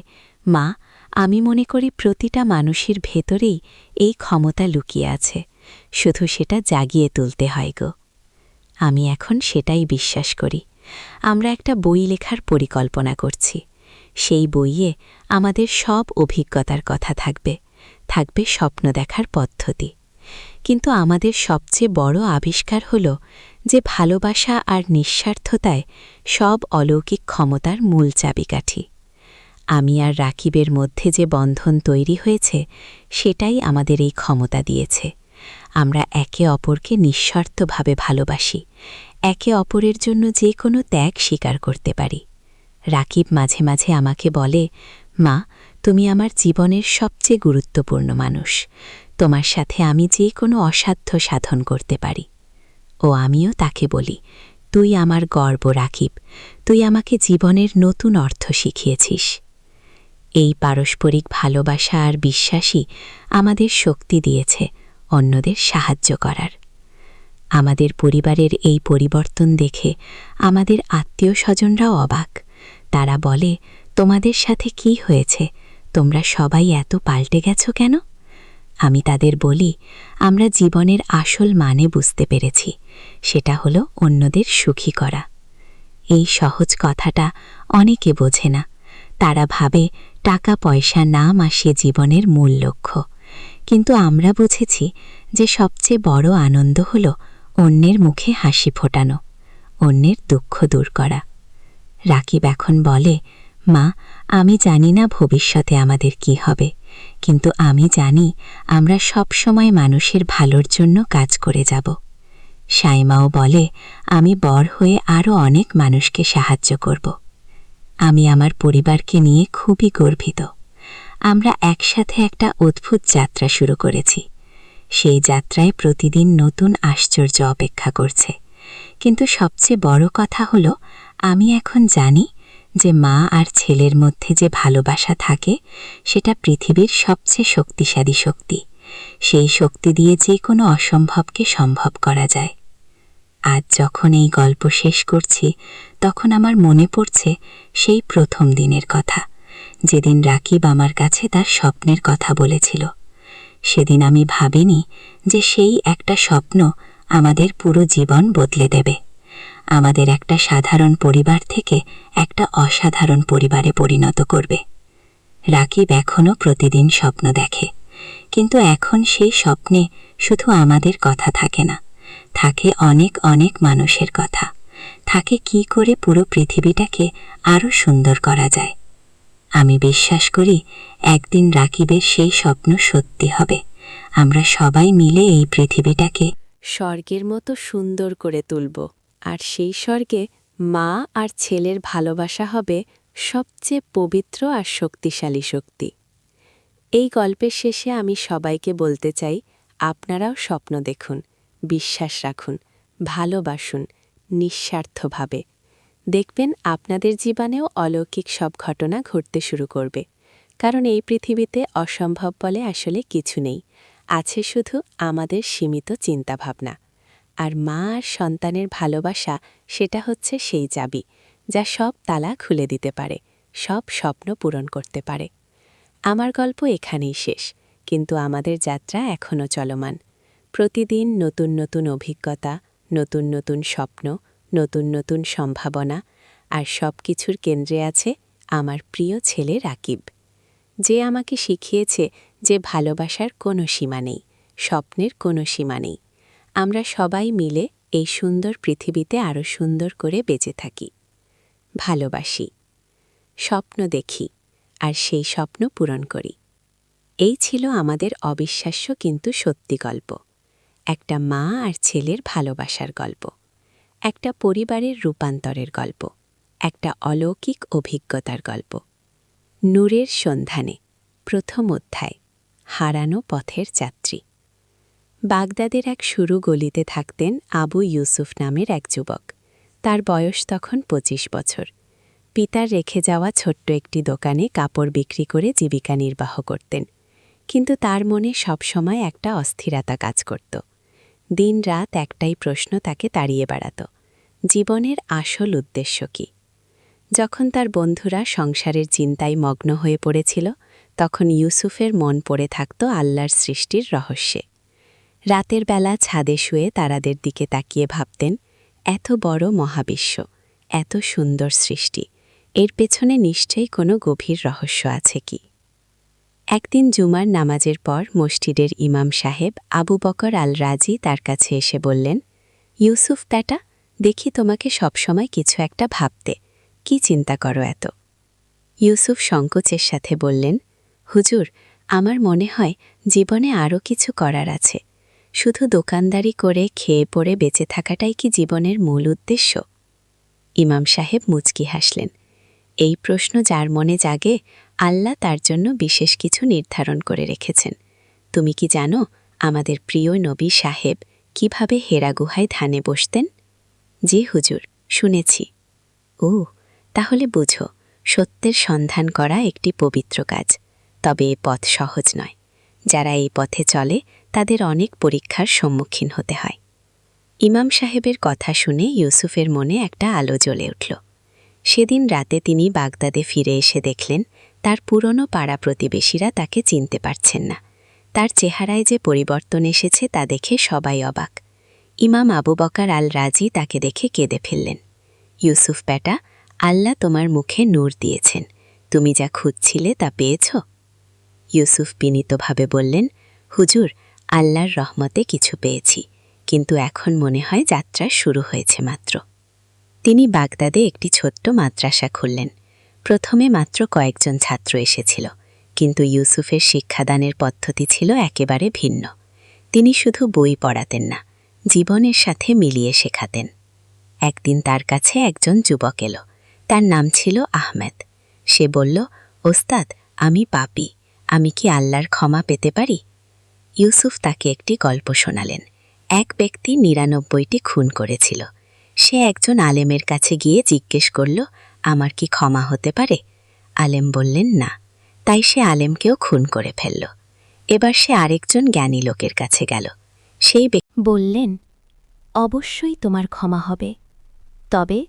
Speaker 1: মা, আমি মনে করি প্রতিটা মানুষের ভেতরেই এই ক্ষমতা লুকিয়ে আছে, শুধু সেটা জাগিয়ে তুলতে হয় গো। আমি এখন সেটাই বিশ্বাস করি। আমরা একটা বই লেখার পরিকল্পনা করছি। সেই বইয়ে আমাদের সব অভিজ্ঞতার কথা থাকবে, থাকবে স্বপ্ন দেখার পদ্ধতি। কিন্তু আমাদের সবচেয়ে বড় আবিষ্কার হল যে ভালোবাসা আর নিঃস্বার্থতায় সব অলৌকিক ক্ষমতার মূল চাবিকাঠি। আমি আর রাকিবের মধ্যে যে বন্ধন তৈরি হয়েছে, সেটাই আমাদের এই ক্ষমতা দিয়েছে। আমরা একে অপরকে নিঃস্বার্থভাবে ভালোবাসি, একে অপরের জন্য যে কোনো ত্যাগ স্বীকার করতে পারি। রাকিব মাঝে মাঝে আমাকে বলে, মা, তুমি আমার জীবনের সবচেয়ে গুরুত্বপূর্ণ মানুষ। তোমার সাথে আমি যে কোনো অসাধ্য সাধন করতে পারি। ও আমিও তাকে বলি, তুই আমার গর্ব রাকিব, তুই আমাকে জীবনের নতুন অর্থ শিখিয়েছিস। এই পারস্পরিক ভালোবাসা আর বিশ্বাসই আমাদের শক্তি দিয়েছে অন্যদের সাহায্য করার। আমাদের পরিবারের এই পরিবর্তন দেখে আমাদের আত্মীয় স্বজনরাও অবাক। তারা বলে, তোমাদের সাথে কি হয়েছে? তোমরা সবাই এত পাল্টে গেছ কেন? আমি তাদের বলি, আমরা জীবনের আসল মানে বুঝতে পেরেছি, সেটা হলো অন্যদের সুখী করা। এই সহজ কথাটা অনেকে বোঝে না। তারা ভাবে টাকা পয়সা নাম আসে জীবনের মূল লক্ষ্য। কিন্তু আমরা বুঝেছি যে সবচেয়ে বড় আনন্দ হল অন্যের মুখে হাসি ফোটানো, অন্যের দুঃখ দূর করা। রাকিব এখন বলে, মা, আমি জানি না ভবিষ্যতে আমাদের কি হবে, কিন্তু আমি জানি আমরা সব সময় মানুষের ভালোর জন্য কাজ করে যাব। সাইমাও বলে, আমি বড় হয়ে আরও অনেক মানুষকে সাহায্য করব। আমি আমার পরিবারকে নিয়ে খুবই গর্বিত। আমরা একসাথে একটা অদ্ভুত যাত্রা শুরু করেছি। সেই যাত্রায় প্রতিদিন নতুন আশ্চর্য অপেক্ষা করছে। কিন্তু সবচেয়ে বড় কথা হলো, আমি এখন জানি যে মা আর ছেলের মধ্যে যে ভালোবাসা থাকে, সেটা পৃথিবীর সবচেয়ে শক্তিশালী শক্তি। সেই শক্তি দিয়ে যে কোনো অসম্ভবকে সম্ভব করা যায়। আজ যখন এই গল্প শেষ করছি, তখন আমার মনে পড়ছে সেই প্রথম দিনের কথা, যেদিন রাকিব আমার কাছে তার স্বপ্নের কথা বলেছিল। সেদিন আমি ভাবিনি যে সেই একটা স্বপ্ন আমাদের পুরো জীবন বদলে দেবে, আমাদের একটা সাধারণ পরিবার থেকে একটা অসাধারণ পরিবারে পরিণত করবে। রাকিব এখনও প্রতিদিন স্বপ্ন দেখে, কিন্তু এখন সেই স্বপ্নে শুধু আমাদের কথা থাকে না, থাকে অনেক অনেক মানুষের কথা, থাকে কি করে পুরো পৃথিবীটাকে আরও সুন্দর করা যায়। আমি বিশ্বাস করি একদিন রাকিবের সেই স্বপ্ন সত্যি হবে। আমরা সবাই মিলে এই পৃথিবীটাকে
Speaker 2: স্বর্গের মতো সুন্দর করে তুলব, আর সেই স্বর্গে মা আর ছেলের ভালোবাসা হবে সবচেয়ে পবিত্র আর শক্তিশালী শক্তি। এই গল্পের শেষে আমি সবাইকে বলতে চাই, আপনারাও স্বপ্ন দেখুন, বিশ্বাস রাখুন, ভালোবাসুন নিঃস্বার্থভাবে। দেখবেন আপনাদের জীবনেও অলৌকিক সব ঘটনা ঘটতে শুরু করবে। কারণ এই পৃথিবীতে অসম্ভব বলে আসলে কিছু নেই, আছে শুধু আমাদের সীমিত চিন্তাভাবনা। আর মা আর সন্তানের ভালোবাসা, সেটা হচ্ছে সেই চাবি যা সব তালা খুলে দিতে পারে, সব স্বপ্ন পূরণ করতে পারে। আমার গল্প এখানেই শেষ, কিন্তু আমাদের যাত্রা এখনও চলমান। প্রতিদিন নতুন নতুন অভিজ্ঞতা, নতুন নতুন স্বপ্ন, নতুন নতুন সম্ভাবনা, আর সব কিছুর কেন্দ্রে আছে আমার প্রিয় ছেলে রাকিব, যে আমাকে শিখিয়েছে যে ভালোবাসার কোনো সীমা নেই, স্বপ্নের কোনো সীমা নেই। আমরা সবাই মিলে এই সুন্দর পৃথিবীতে আরও সুন্দর করে বেঁচে থাকি। ভালোবাসি, স্বপ্ন দেখি, আর সেই স্বপ্ন পূরণ করি। এই ছিল আমাদের অবিশ্বাস্য কিন্তু সত্যি গল্প। একটা মা আর ছেলের ভালোবাসার গল্প, একটা পরিবারের রূপান্তরের গল্প, একটা অলৌকিক অভিজ্ঞতার গল্প। নূরের সন্ধানে, প্রথম অধ্যায়, হারানো পথের যাত্রী। বাগদাদের এক সরু গলিতে থাকতেন আবু ইউসুফ নামের এক যুবক।
Speaker 1: তার বয়স তখন ২৫ বছর। পিতার রেখে যাওয়া ছোট্ট একটি দোকানে কাপড় বিক্রি করে জীবিকা নির্বাহ করতেন, কিন্তু তার মনে সবসময় একটা অস্থিরতা কাজ করত। দিন-রাত একটাই প্রশ্ন তাকে তাড়িয়ে বেড়াত, জীবনের আসল উদ্দেশ্য কী? যখন তার বন্ধুরা সংসারের চিন্তায় মগ্ন হয়ে পড়েছিল, তখন ইউসুফের মন পড়ে থাকত আল্লাহর সৃষ্টির রহস্যে। রাতের বেলা ছাদে শুয়ে তারাদের দিকে তাকিয়ে ভাবতেন, এত বড় মহাবিশ্ব, এত সুন্দর সৃষ্টি, এর পেছনে নিশ্চয়ই কোনো গভীর রহস্য আছে কি? একদিন জুমার নামাজের পর মসজিদের ইমাম সাহেব আবু বকর আল রাজি তার কাছে এসে বললেন, ইউসুফ বেটা, দেখি তোমাকে সবসময় কিছু একটা ভাবতে, কি চিন্তা করো এত? ইউসুফ সংকোচের সাথে বললেন, হুজুর, আমার মনে হয় জীবনে আরও কিছু করার আছে। শুধু দোকানদারি করে খেয়ে পড়ে বেঁচে থাকাটাই কি জীবনের মূল উদ্দেশ্য? ইমাম সাহেব মুচকি হাসলেন। এই প্রশ্ন যার মনে জাগে, আল্লাহ তার জন্য বিশেষ কিছু নির্ধারণ করে রেখেছেন। তুমি কি জানো আমাদের প্রিয় নবী সাহেব কিভাবে হেরা গুহায় ধ্যানে বসতেন? জি হুজুর, শুনেছি। ও, তাহলে বুঝো, সত্যের সন্ধান করা একটি পবিত্র কাজ, তবে এ পথ সহজ নয়। যারা এই পথে চলে তাদের অনেক পরীক্ষার সম্মুখীন হতে হয়। ইমাম সাহেবের কথা শুনে ইউসুফের মনে একটা আলো জ্বলে উঠল। সেদিন রাতে তিনি বাগদাদে ফিরে এসে দেখলেন, তার পুরনো পাড়া প্রতিবেশীরা তাকে চিনতে পারছেন না। তার চেহারায় যে পরিবর্তন এসেছে তা দেখে সবাই অবাক। ইমাম আবু বকর আল রাজি তাকে দেখে কেঁদে ফেললেন। ইউসুফ বেটা, আল্লাহ তোমার মুখে নূর দিয়েছেন, তুমি যা খুঁজছিলে তা পেয়েছ? ইউসুফ বিনীতভাবে বললেন, হুজুর, আল্লাহর রহমতে কিছু পেয়েছি, কিন্তু এখন মনে হয় যাত্রা শুরু হয়েছে মাত্র। তিনি বাগদাদে একটি ছোট্ট মাদ্রাসা খুললেন। প্রথমে মাত্র কয়েকজন ছাত্র এসেছিল, কিন্তু ইউসুফের শিক্ষাদানের পদ্ধতি ছিল একেবারে ভিন্ন। তিনি শুধু বই পড়াতেন না, জীবনের সাথে মিলিয়ে শেখাতেন। একদিন তার কাছে একজন যুবক এলো। তার নাম ছিল আহমেদ। সে বলল, ওস্তাদ, আমি পাপী, আমি কি আল্লাহর ক্ষমা পেতে পারি? ইউসুফ তাকে একটি গল্প শোনালেন। এক ব্যক্তি ৯৯টি খুন করেছিল। সে একজন আলেমের কাছে গিয়ে জিজ্ঞেস করল, আমার কি ক্ষমা হতে পারে? আলেম বললেন না। তাই সে আলেমকেও খুন করে ফেলল। এবার সে আরেকজন জ্ঞানী লোকের কাছে গেল। সেই
Speaker 2: বললেন, অবশ্যই তোমার ক্ষমা হবে, তবে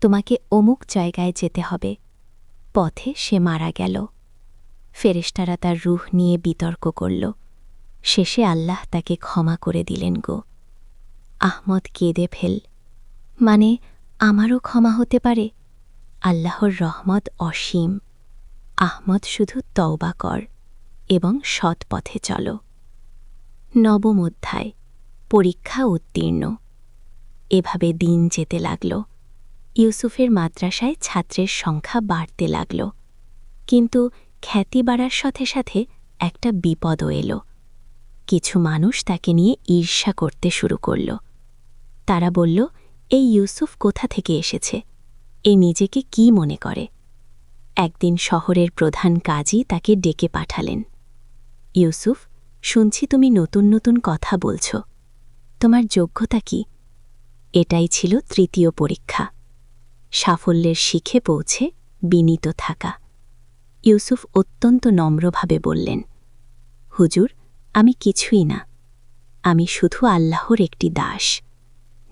Speaker 2: তোমাকে অমুক জায়গায় যেতে হবে। পথে সে মারা গেল। ফেরেশতারা তার রূহ নিয়ে বিতর্ক করল। শেষে আল্লাহ তাকে ক্ষমা করে দিলেন গো। আহমদ কেঁদে ফেল, মানে আমারও ক্ষমা হতে পারে? আল্লাহর রহমত অসীম। আহমদ শুধু তওবা কর এবং সৎ পথে চলো। নবম অধ্যায়, পরীক্ষা উত্তীর্ণ। এভাবে দিন যেতে লাগল। ইউসুফের মাদ্রাসায় ছাত্রের সংখ্যা বাড়তে লাগল, কিন্তু খ্যাতি বাড়ার সাথে সাথে একটা বিপদও এলো। কিছু মানুষ তাকে নিয়ে ঈর্ষা করতে শুরু করল। তারা বলল, এই ইউসুফ কোথা থেকে এসেছে? এ নিজেকে কি মনে করে? একদিন শহরের প্রধান কাজী তাকে ডেকে পাঠালেন। ইউসুফ, শুনছি তুমি নতুন নতুন কথা বলছ, তোমার যোগ্যতা কি? এটাই ছিল তৃতীয় পরীক্ষা, সাফল্যের শিখে পৌঁছে বিনীত থাকা। ইউসুফ অত্যন্ত নম্রভাবে বললেন, হুজুর, আমি কিছুই না, আমি শুধু আল্লাহর একটি দাস।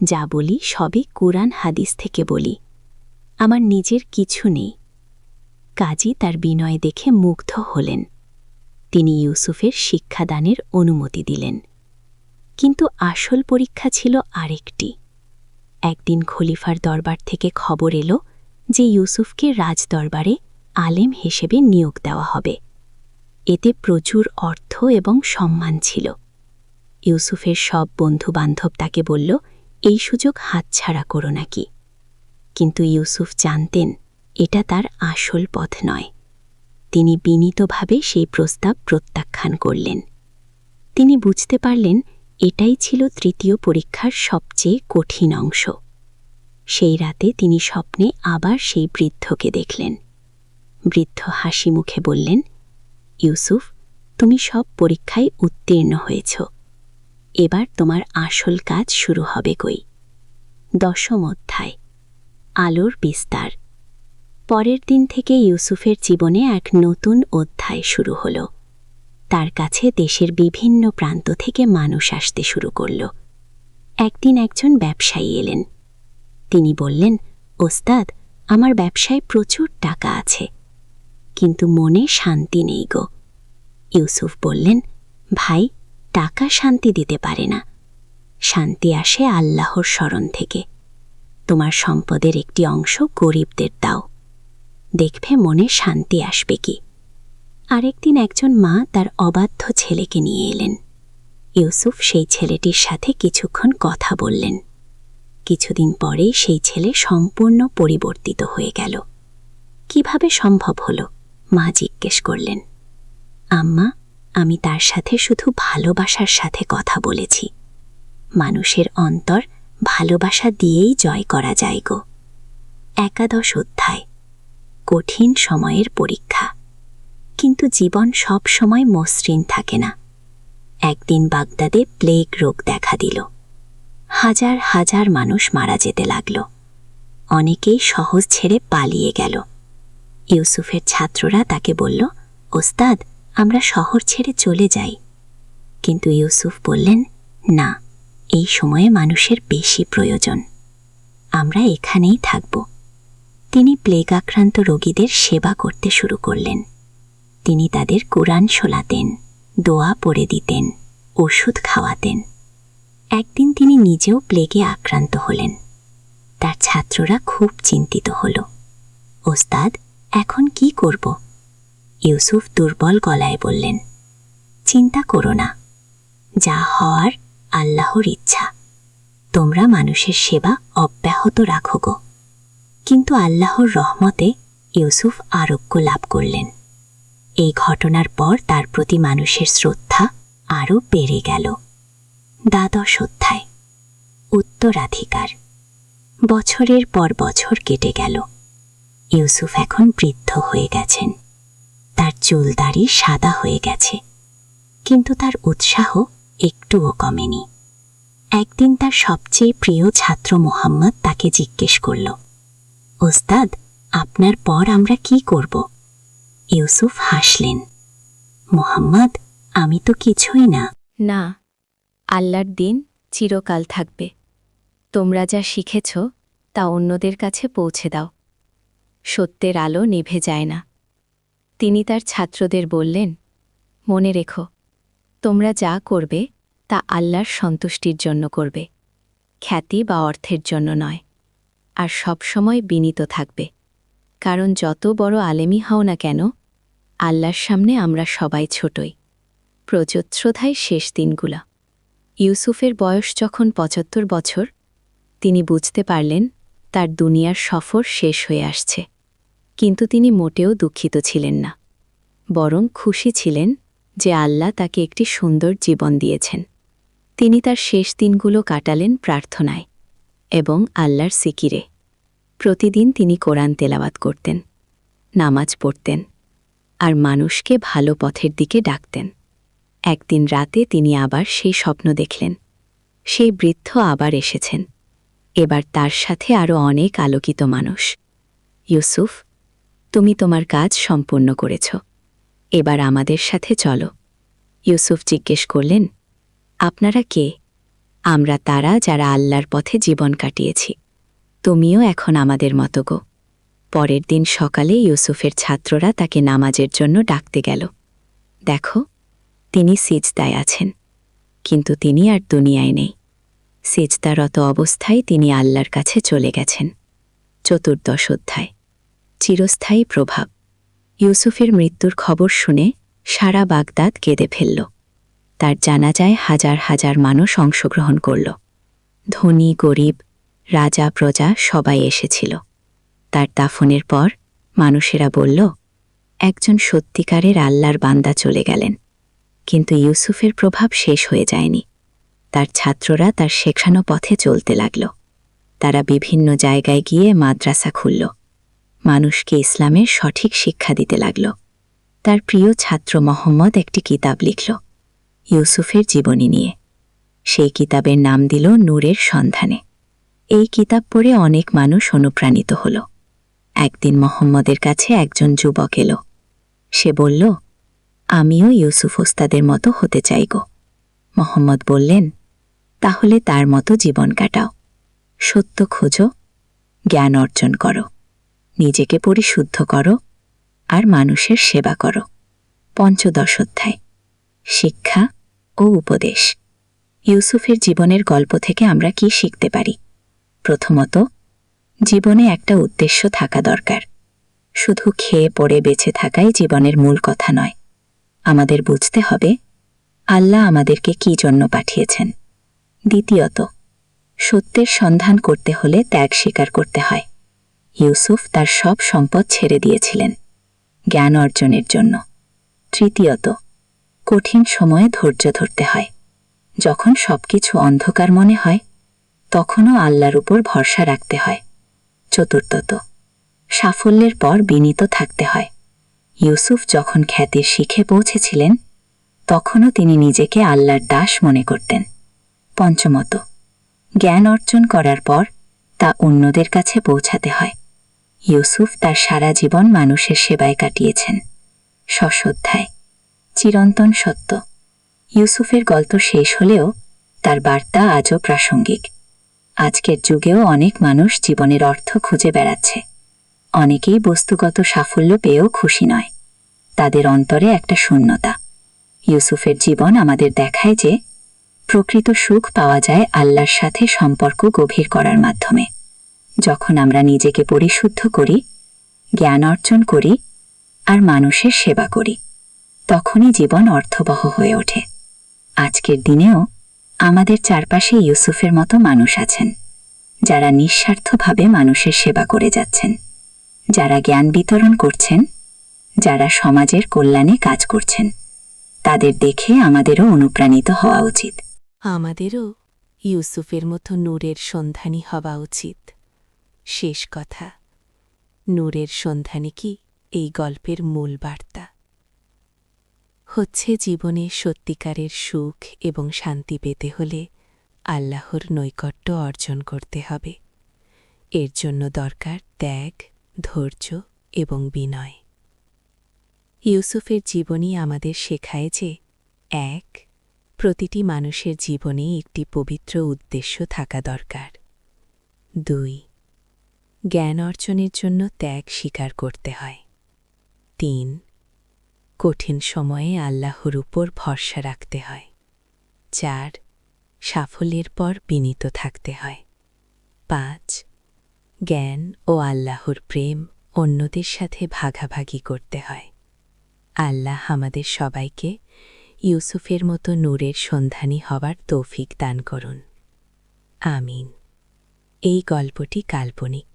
Speaker 2: যা বলি সবই কুরআন হাদিস থেকে বলি, আমার নিজের কিছু নেই। কাজী তার বিনয় দেখে মুগ্ধ হলেন। তিনি ইউসুফের শিক্ষাদানের অনুমতি দিলেন। কিন্তু আসল পরীক্ষা ছিল আরেকটি। একদিন খলিফার দরবার থেকে খবর এলো যে ইউসুফকে রাজদরবারে আলেম হিসেবে নিয়োগ দেওয়া হবে। এতে প্রচুর অর্থ এবং সম্মান ছিল। ইউসুফের সব বন্ধুবান্ধব তাকে বলল, এই সুযোগ হাতছাড়া করো নাকি। কিন্তু ইউসুফ জানতেন এটা তার আসল পথ নয়। তিনি বিনীতভাবে সেই প্রস্তাব প্রত্যাখ্যান করলেন। তিনি বুঝতে পারলেন এটাই ছিল তৃতীয় পরীক্ষার সবচেয়ে কঠিন অংশ। সেই রাতে তিনি স্বপ্নে আবার সেই বৃদ্ধকে দেখলেন। বৃদ্ধ হাসি মুখে বললেন, ইউসুফ, তুমি সব পরীক্ষায় উত্তীর্ণ হয়েছ, এবার তোমার আসল কাজ শুরু হবে। 10ম অধ্যায়,
Speaker 1: আলোর বিস্তার। পরের দিন থেকে ইউসুফের জীবনে এক নতুন অধ্যায় শুরু হল। তার কাছে দেশের বিভিন্ন প্রান্ত থেকে মানুষ আসতে শুরু করল। একদিন একজন ব্যবসায়ী এলেন। তিনি বললেন, ওস্তাদ, আমার ব্যবসায় প্রচুর টাকা আছে, কিন্তু মনে শান্তি নেই গো। ইউসুফ বললেন, ভাই, টাকা শান্তি দিতে পারে না। শান্তি আসে আল্লাহর স্মরণ থেকে। তোমার সম্পদের একটি অংশ গরিবদের দাও, দেখবে মনে শান্তি আসবে কি। আরেকদিন একজন মা তার অবাধ্য ছেলেকে নিয়ে এলেন। ইউসুফ সেই ছেলেটির সাথে কিছুক্ষণ কথা বললেন। কিছুদিন পরেই সেই ছেলে সম্পূর্ণ পরিবর্তিত হয়ে গেল। কিভাবে সম্ভব হলো? মা জিজ্ঞেস করলেন। আম্মা, আমি তার সাথে শুধু ভালোবাসার সাথে কথা বলেছি। মানুষের অন্তর ভালোবাসা দিয়েই জয় করা যায় গো। 11 অধ্যায়। কঠিন সময়ের পরীক্ষা। কিন্তু জীবন সব সময় মসৃণ থাকে না। একদিন বাগদাদে প্লেগ রোগ দেখা দিল। হাজার হাজার মানুষ মারা যেতে লাগল। অনেকেই সহজ ছেড়ে পালিয়ে গেল। ইউসুফের ছাত্ররা তাকে বলল, ওস্তাদ, আমরা শহর ছেড়ে চলে যাই। কিন্তু ইউসুফ বললেন, না, এই সময়ে মানুষের বেশি প্রয়োজন। আমরা এখানেই থাকব। তিনি প্লেগ আক্রান্ত রোগীদের সেবা করতে শুরু করলেন। তিনি তাদের কোরআন শোনাতেন, দোয়া পড়ে দিতেন, ওষুধ খাওয়াতেন। একদিন তিনি নিজেও প্লেগে আক্রান্ত হলেন। তার ছাত্ররা খুব চিন্তিত হল। ওস্তাদ, এখন কি করব? ইউসুফ দুর্বল গলায় বললেন, চিন্তা করো না, যা হওয়ার আল্লাহর ইচ্ছা। তোমরা মানুষের সেবা অব্যাহত রাখো গো। কিন্তু আল্লাহর রহমতে ইউসুফ আরোগ্য লাভ করলেন। এই ঘটনার পর তার প্রতি মানুষের শ্রদ্ধা আরও বেড়ে গেল। 12 অধ্যায়। উত্তরাধিকার। বছরের পর বছর কেটে গেল। ইউসুফ এখন বৃদ্ধ হয়ে গেছেন। তার চুল দাড়ি সাদা হয়ে গেছে, কিন্তু তার উৎসাহ একটুও কমেনি। একদিন তার সবচেয়ে প্রিয় ছাত্র মোহাম্মদ তাকে জিজ্ঞেস করল, ওস্তাদ, আপনার পর আমরা কি করব? ইউসুফ হাসলেন। মোহাম্মদ, আমি তো কিছুই না।
Speaker 2: না, আল্লাহর দিন চিরকাল থাকবে। তোমরা যা শিখেছ তা অন্যদের কাছে পৌঁছে দাও। সত্যের আলো নিভে যায় না। তিনি তার ছাত্রদের বললেন, মনে রেখো, তোমরা যা করবে তা আল্লাহর সন্তুষ্টির জন্য করবে, খ্যাতি বা অর্থের জন্য নয়। আর সবসময় বিনীত থাকবে, কারণ যত বড় আলেমই হও না কেন, আল্লাহর সামনে আমরা সবাই ছোটই। প্রযোত্রোধায় শেষ দিনগুলা। ইউসুফের বয়স যখন 75 বছর, তিনি বুঝতে পারলেন তার দুনিয়ার সফর শেষ হয়ে আসছে। কিন্তু তিনি মোটেও দুঃখিত ছিলেন না, বরং খুশি ছিলেন যে আল্লাহ তাকে একটি সুন্দর জীবন দিয়েছেন। তিনি তার শেষ দিনগুলো কাটালেন প্রার্থনায় এবং আল্লাহর সিকিরে। প্রতিদিন তিনি কোরআন তেলাওয়াত করতেন, নামাজ পড়তেন আর মানুষকে ভালো পথের দিকে ডাকতেন। একদিন রাতে তিনি আবার সেই স্বপ্ন দেখলেন। সেই বৃদ্ধ আবার এসেছেন, এবার তার সাথে আরও অনেক আলোকিত মানুষ। ইউসুফ, তুমি তোমার কাজ সম্পূর্ণ করেছ, এবার আমাদের সাথে চলো। ইউসুফ জিজ্ঞেস করলেন, আপনারা কে? আমরা তারা যারা আল্লাহর পথে জীবন কাটিয়েছি। তুমিও এখন আমাদের মতো গো। পরের দিন সকালে ইউসুফের ছাত্ররা তাকে নামাজের জন্য ডাকতে গেল। দেখো, তিনি সিজদায় আছেন, কিন্তু তিনি আর দুনিয়ায় নেই। সিজদারত অবস্থায় তিনি আল্লাহর কাছে চলে গেছেন। 14 অধ্যায়। চিরস্থায়ী প্রভাব। ইউসুফের মৃত্যুর খবর শুনে সারা বাগদাদ কেঁদে ফেলল। তার জানাজায় হাজার হাজার মানুষ অংশগ্রহণ করল। ধনী গরিব, রাজা প্রজা সবাই এসেছিল। তার দাফনের পর মানুষেরা বলল, একজন সত্যিকারের আল্লাহর বান্দা চলে গেলেন। কিন্তু ইউসুফের প্রভাব শেষ হয়ে যায়নি। তার ছাত্ররা তার শেখানো পথে চলতে লাগল। তারা বিভিন্ন জায়গায় গিয়ে মাদ্রাসা খুলল, মানুষকে ইসলামের সঠিক শিক্ষা দিতে লাগল। তার প্রিয় ছাত্র মোহাম্মদ একটি কিতাব লিখল ইউসুফের জীবনী নিয়ে। সেই কিতাবের নাম দিল নূরের সন্ধানে।
Speaker 1: এই কিতাব পড়ে অনেক মানুষ অনুপ্রাণিত হল। একদিন মোহাম্মদের কাছে একজন যুবক এলো। সে বলল, আমিও ইউসুফ ওস্তাদের মতো হতে চাই গো। মোহাম্মদ বললেন, তাহলে তার মতো জীবন কাটাও, সত্য খোঁজো, জ্ঞান অর্জন করো, নিজেকে পরিশুদ্ধ করো আর মানুষের সেবা করো। পঞ্চদশ অধ্যায়, শিক্ষা ও উপদেশ। ইউসুফের জীবনের গল্প থেকে আমরা কি শিখতে পারি? প্রথমত, জীবনে একটা উদ্দেশ্য থাকা দরকার। শুধু খেয়ে পড়ে বেঁচে থাকাই জীবনের মূল কথা নয়। আমাদের বুঝতে হবে আল্লাহ আমাদেরকে কি জন্য পাঠিয়েছেন। দ্বিতীয়ত, সত্যের সন্ধান করতে হলে ত্যাগ স্বীকার করতে হয়। ইউসুফ তার সব সম্পদ ছেড়ে দিয়েছিলেন জ্ঞান অর্জনের জন্য। তৃতীয়ত, কঠিন সময়ে ধৈর্য ধরতে হয়। যখন সবকিছু অন্ধকার মনে হয় তখনও আল্লাহর উপর ভরসা রাখতে হয়। চতুর্থত, সাফল্যের পর বিনীত থাকতে হয়। ইউসুফ যখন খ্যাতির শিখে পৌঁছেছিলেন তখনও তিনি নিজেকে আল্লাহর দাস মনে করতেন। পঞ্চমত, জ্ঞান অর্জন করার পর তা অন্যদের কাছে পৌঁছাতে হয়। ইউসুফ তার সারা জীবন মানুষের সেবায় কাটিয়েছেন। ষষ্ঠ অধ্যায়, চিরন্তন সত্য। ইউসুফের গল্প শেষ হলেও তার বার্তা আজও প্রাসঙ্গিক। আজকের যুগেও অনেক মানুষ জীবনের অর্থ খুঁজে বেড়াচ্ছে। অনেকেই বস্তুগত সাফল্য পেয়েও খুশি নয়, তাদের অন্তরে একটা শূন্যতা। ইউসুফের জীবন আমাদের দেখায় যে প্রকৃত সুখ পাওয়া যায় আল্লাহর সাথে সম্পর্ক গভীর করার মাধ্যমে। যখন আমরা নিজেকে পরিশুদ্ধ করি, জ্ঞান অর্জন করি আর মানুষের সেবা করি, তখনই জীবন অর্থবহ হয়ে ওঠে। আজকের দিনেও আমাদের চারপাশে ইউসুফের মতো মানুষ আছেন, যারা নিঃস্বার্থভাবে মানুষের সেবা করে যাচ্ছেন, যারা জ্ঞান বিতরণ করছেন, যারা সমাজের কল্যাণে কাজ করছেন। তাদের দেখে আমাদেরও অনুপ্রাণিত হওয়া উচিত।
Speaker 2: আমাদেরও ইউসুফের মতো নূরের সন্ধানী হওয়া উচিত। শেষ কথা, নূরের সন্ধানী কি এই গল্পের মূল বার্তা হচ্ছে জীবনে সত্যিকারের সুখ এবং শান্তি পেতে হলে আল্লাহর নৈকট্য অর্জন করতে হবে। এর জন্য দরকার ত্যাগ, ধৈর্য এবং বিনয়। ইউসুফের জীবনী আমাদের শেখায় যে ১. প্রতিটি মানুষের জীবনে একটি পবিত্র উদ্দেশ্য থাকা দরকার। ২. জ্ঞান অর্জনের জন্য ত্যাগ স্বীকার করতে হয়। ৩. কঠিন সময়ে আল্লাহর উপর ভরসা রাখতে হয়। ৪. সাফল্যের পর বিনীত থাকতে হয়। ৫. জ্ঞান ও আল্লাহর প্রেম অন্যদের সাথে ভাগাভাগি করতে হয়। আল্লাহ আমাদের সবাইকে ইউসুফের মতো নূরের সন্ধানী হবার তৌফিক দান করুন। আমিন। এই গল্পটি কাল্পনিক,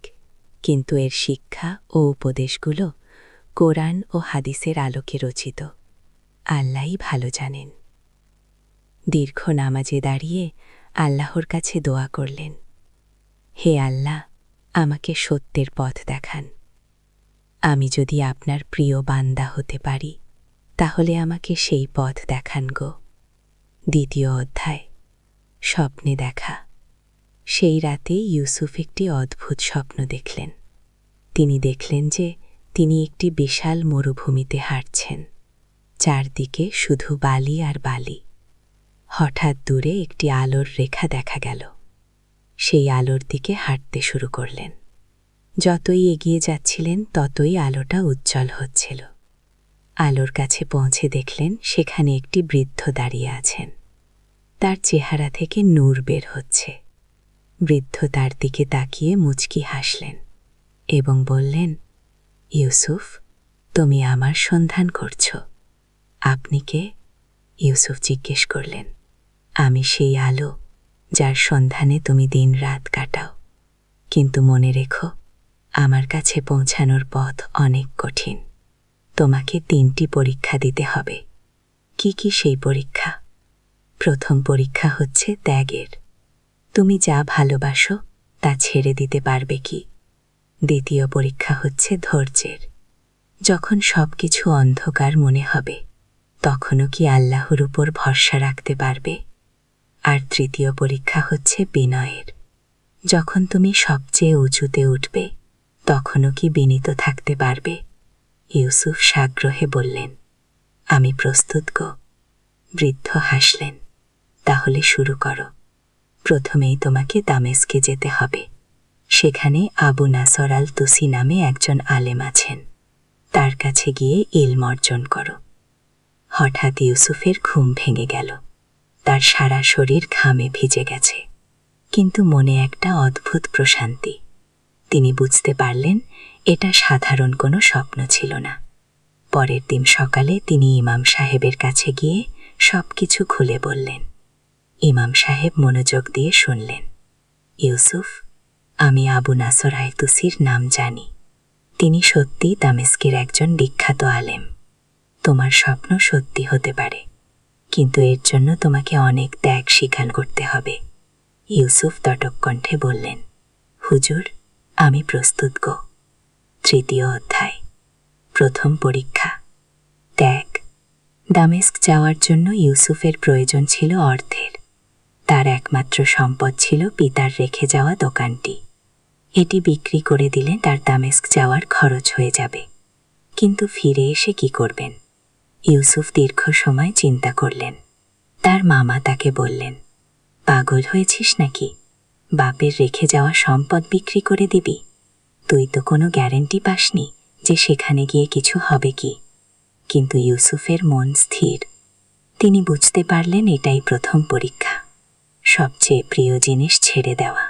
Speaker 2: কিন্তু এর শিক্ষা ও উপদেশগুলো কোরআন ও হাদিসের আলোকে রচিত। আল্লাহই ভালো জানেন। দীর্ঘ নামাজে দাঁড়িয়ে আল্লাহর কাছে দোয়া করলেন, হে আল্লাহ, আমাকে সত্যের পথ দেখান। আমি যদি আপনার প্রিয় বান্দা হতে পারি তাহলে আমাকে সেই পথ দেখান গো। দ্বিতীয় অধ্যায়, স্বপ্নে দেখা। সেই রাতে ইউসুফ একটি অদ্ভুত স্বপ্ন দেখলেন। তিনি দেখলেন যে তিনি একটি বিশাল মরুভূমিতে হাঁটছেন, চারদিকে শুধু বালি আর বালি। হঠাৎ দূরে একটি আলোর রেখা দেখা গেল। সেই আলোর দিকে হাঁটতে শুরু করলেন। যতই এগিয়ে যাচ্ছিলেন ততই আলোটা উজ্জ্বল হচ্ছিল। আলোর কাছে পৌঁছে দেখলেন সেখানে একটি বৃদ্ধ দাঁড়িয়ে আছেন। তার চেহারা থেকে নূর বের হচ্ছে। বৃদ্ধ তার দিকে তাকিয়ে মুচকি হাসলেন এবং বললেন, ইউসুফ, তুমি আমার সন্ধান করছ। আপনি কে? ইউসুফ জিজ্ঞেস করলেন। আমি সেই আলো যার সন্ধানে তুমি দিন-রাত কাটাও। কিন্তু মনে রেখো, আমার কাছে পৌঁছানোর পথ অনেক কঠিন। তোমাকে 3টি পরীক্ষা দিতে হবে। কি কি সেই পরীক্ষা? প্রথম পরীক্ষা হচ্ছে ত্যাগের। তুমি যা ভালোবাসো তা ছেড়ে দিতে পারবে কি? দ্বিতীয় পরীক্ষা হচ্ছে ধৈর্যের। যখন সবকিছু অন্ধকার মনে হবে তখনও কি আল্লাহর উপর ভরসা রাখতে পারবে? আর তৃতীয় পরীক্ষা হচ্ছে বিনয়ের।
Speaker 3: যখন তুমি সবচেয়ে উঁচুতে উঠবে তখনও কি বিনীত থাকতে পারবে? ইউসুফ সাগ্রহে বললেন, আমি প্রস্তুত গো। বৃদ্ধ হাসলেন, তাহলে শুরু করো। প্রথমেই তোমাকে দামেস্কে যেতে হবে। সেখানে আবু নাসর আল তুসি নামে একজন আলেম আছেন, তার কাছে গিয়ে ইলম অর্জন করো। হঠাৎ ইউসুফের ঘুম ভেঙে গেল। তার সারা শরীর ঘামে ভিজে গেছে, কিন্তু মনে একটা অদ্ভুত প্রশান্তি। তিনি বুঝতে পারলেন এটা সাধারণ কোনো স্বপ্ন ছিল না। পরের দিন সকালে তিনি ইমাম সাহেবের কাছে গিয়ে সবকিছু খুলে বললেন। ইমাম সাহেব মনোযোগ দিয়ে শুনলেন। ইউসুফ, আমি আবু নাসর আল তুসির নাম জানি। তিনি সত্যি দামেস্কের একজন বিখ্যাত আলেম। তোমার স্বপ্ন সত্যি হতে পারে, কিন্তু এর জন্য তোমাকে অনেক ত্যাগ স্বীকার করতে হবে। ইউসুফ তটক কণ্ঠে বললেন, হুজুর, আমি প্রস্তুত গো। তৃতীয় অধ্যায়, প্রথম পরীক্ষা, ত্যাগ। দামেস্ক যাওয়ার জন্য ইউসুফের প্রয়োজন ছিল অর্থের। তার একমাত্র সম্পদ ছিল পিতার রেখে যাওয়া দোকানটি। এটি বিক্রি করে দিলে তার দামেস্ক যাওয়ার খরচ হয়ে যাবে। কিন্তু ফিরে এসে কি করবেন? ইউসুফ দীর্ঘ সময় চিন্তা করলেন। তার মামা তাকে বললেন, পাগল হয়েছিস নাকি? বাপের রেখে যাওয়া সম্পদ বিক্রি করে দিবি? তুই তো কোনো গ্যারেন্টি পাসনি যে সেখানে গিয়ে কিছু হবে কি। কিন্তু ইউসুফের মন স্থির। তিনি বুঝতে পারলেন এটাই প্রথম পরীক্ষা, সবচেয়ে প্রিয় জিনিস ছেড়ে দেওয়া।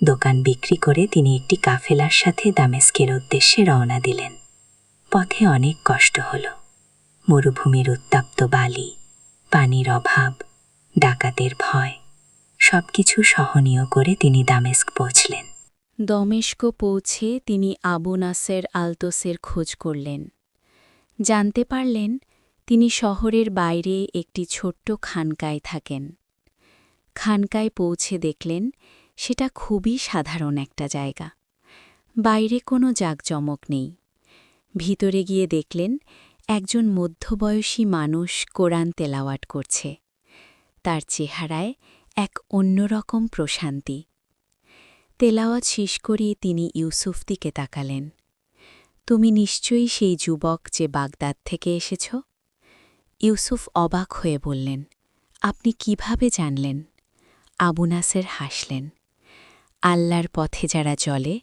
Speaker 3: দোকান বিক্রি করে তিনি একটি কাফেলার সাথে দামেস্কের উদ্দেশ্যে রওনা দিলেন। পথে অনেক কষ্ট হল। মরুভূমির উত্তপ্ত বালি, পানির অভাব, ডাকাতের ভয়, সবকিছু সহনীয় করে তিনি দামেস্ক পৌঁছলেন।
Speaker 1: দমেস্ক পৌঁছে তিনি আবু নাসের আলতোসের খোঁজ করলেন। জানতে পারলেন তিনি শহরের বাইরে একটি ছোট্ট খানকায় থাকেন। খানকায় পৌঁছে দেখলেন সেটা খুবই সাধারণ একটা জায়গা। বাইরে কোনো জাঁকজমক নেই। ভিতরে গিয়ে দেখলেন একজন মধ্যবয়সী মানুষ কোরআন তেলাওয়াত করছে। তার চেহারায় এক অন্যরকম প্রশান্তি। তেলাওয়াত শেষ করিয়ে তিনি ইউসুফ দিকে তাকালেন। তুমি নিশ্চয়ই সেই যুবক যে বাগদাদ থেকে এসেছ? ইউসুফ অবাক হয়ে বললেন, আপনি কিভাবে জানলেন? আবু নাসের হাসলেন। আল্লাহর পথে যারা চলে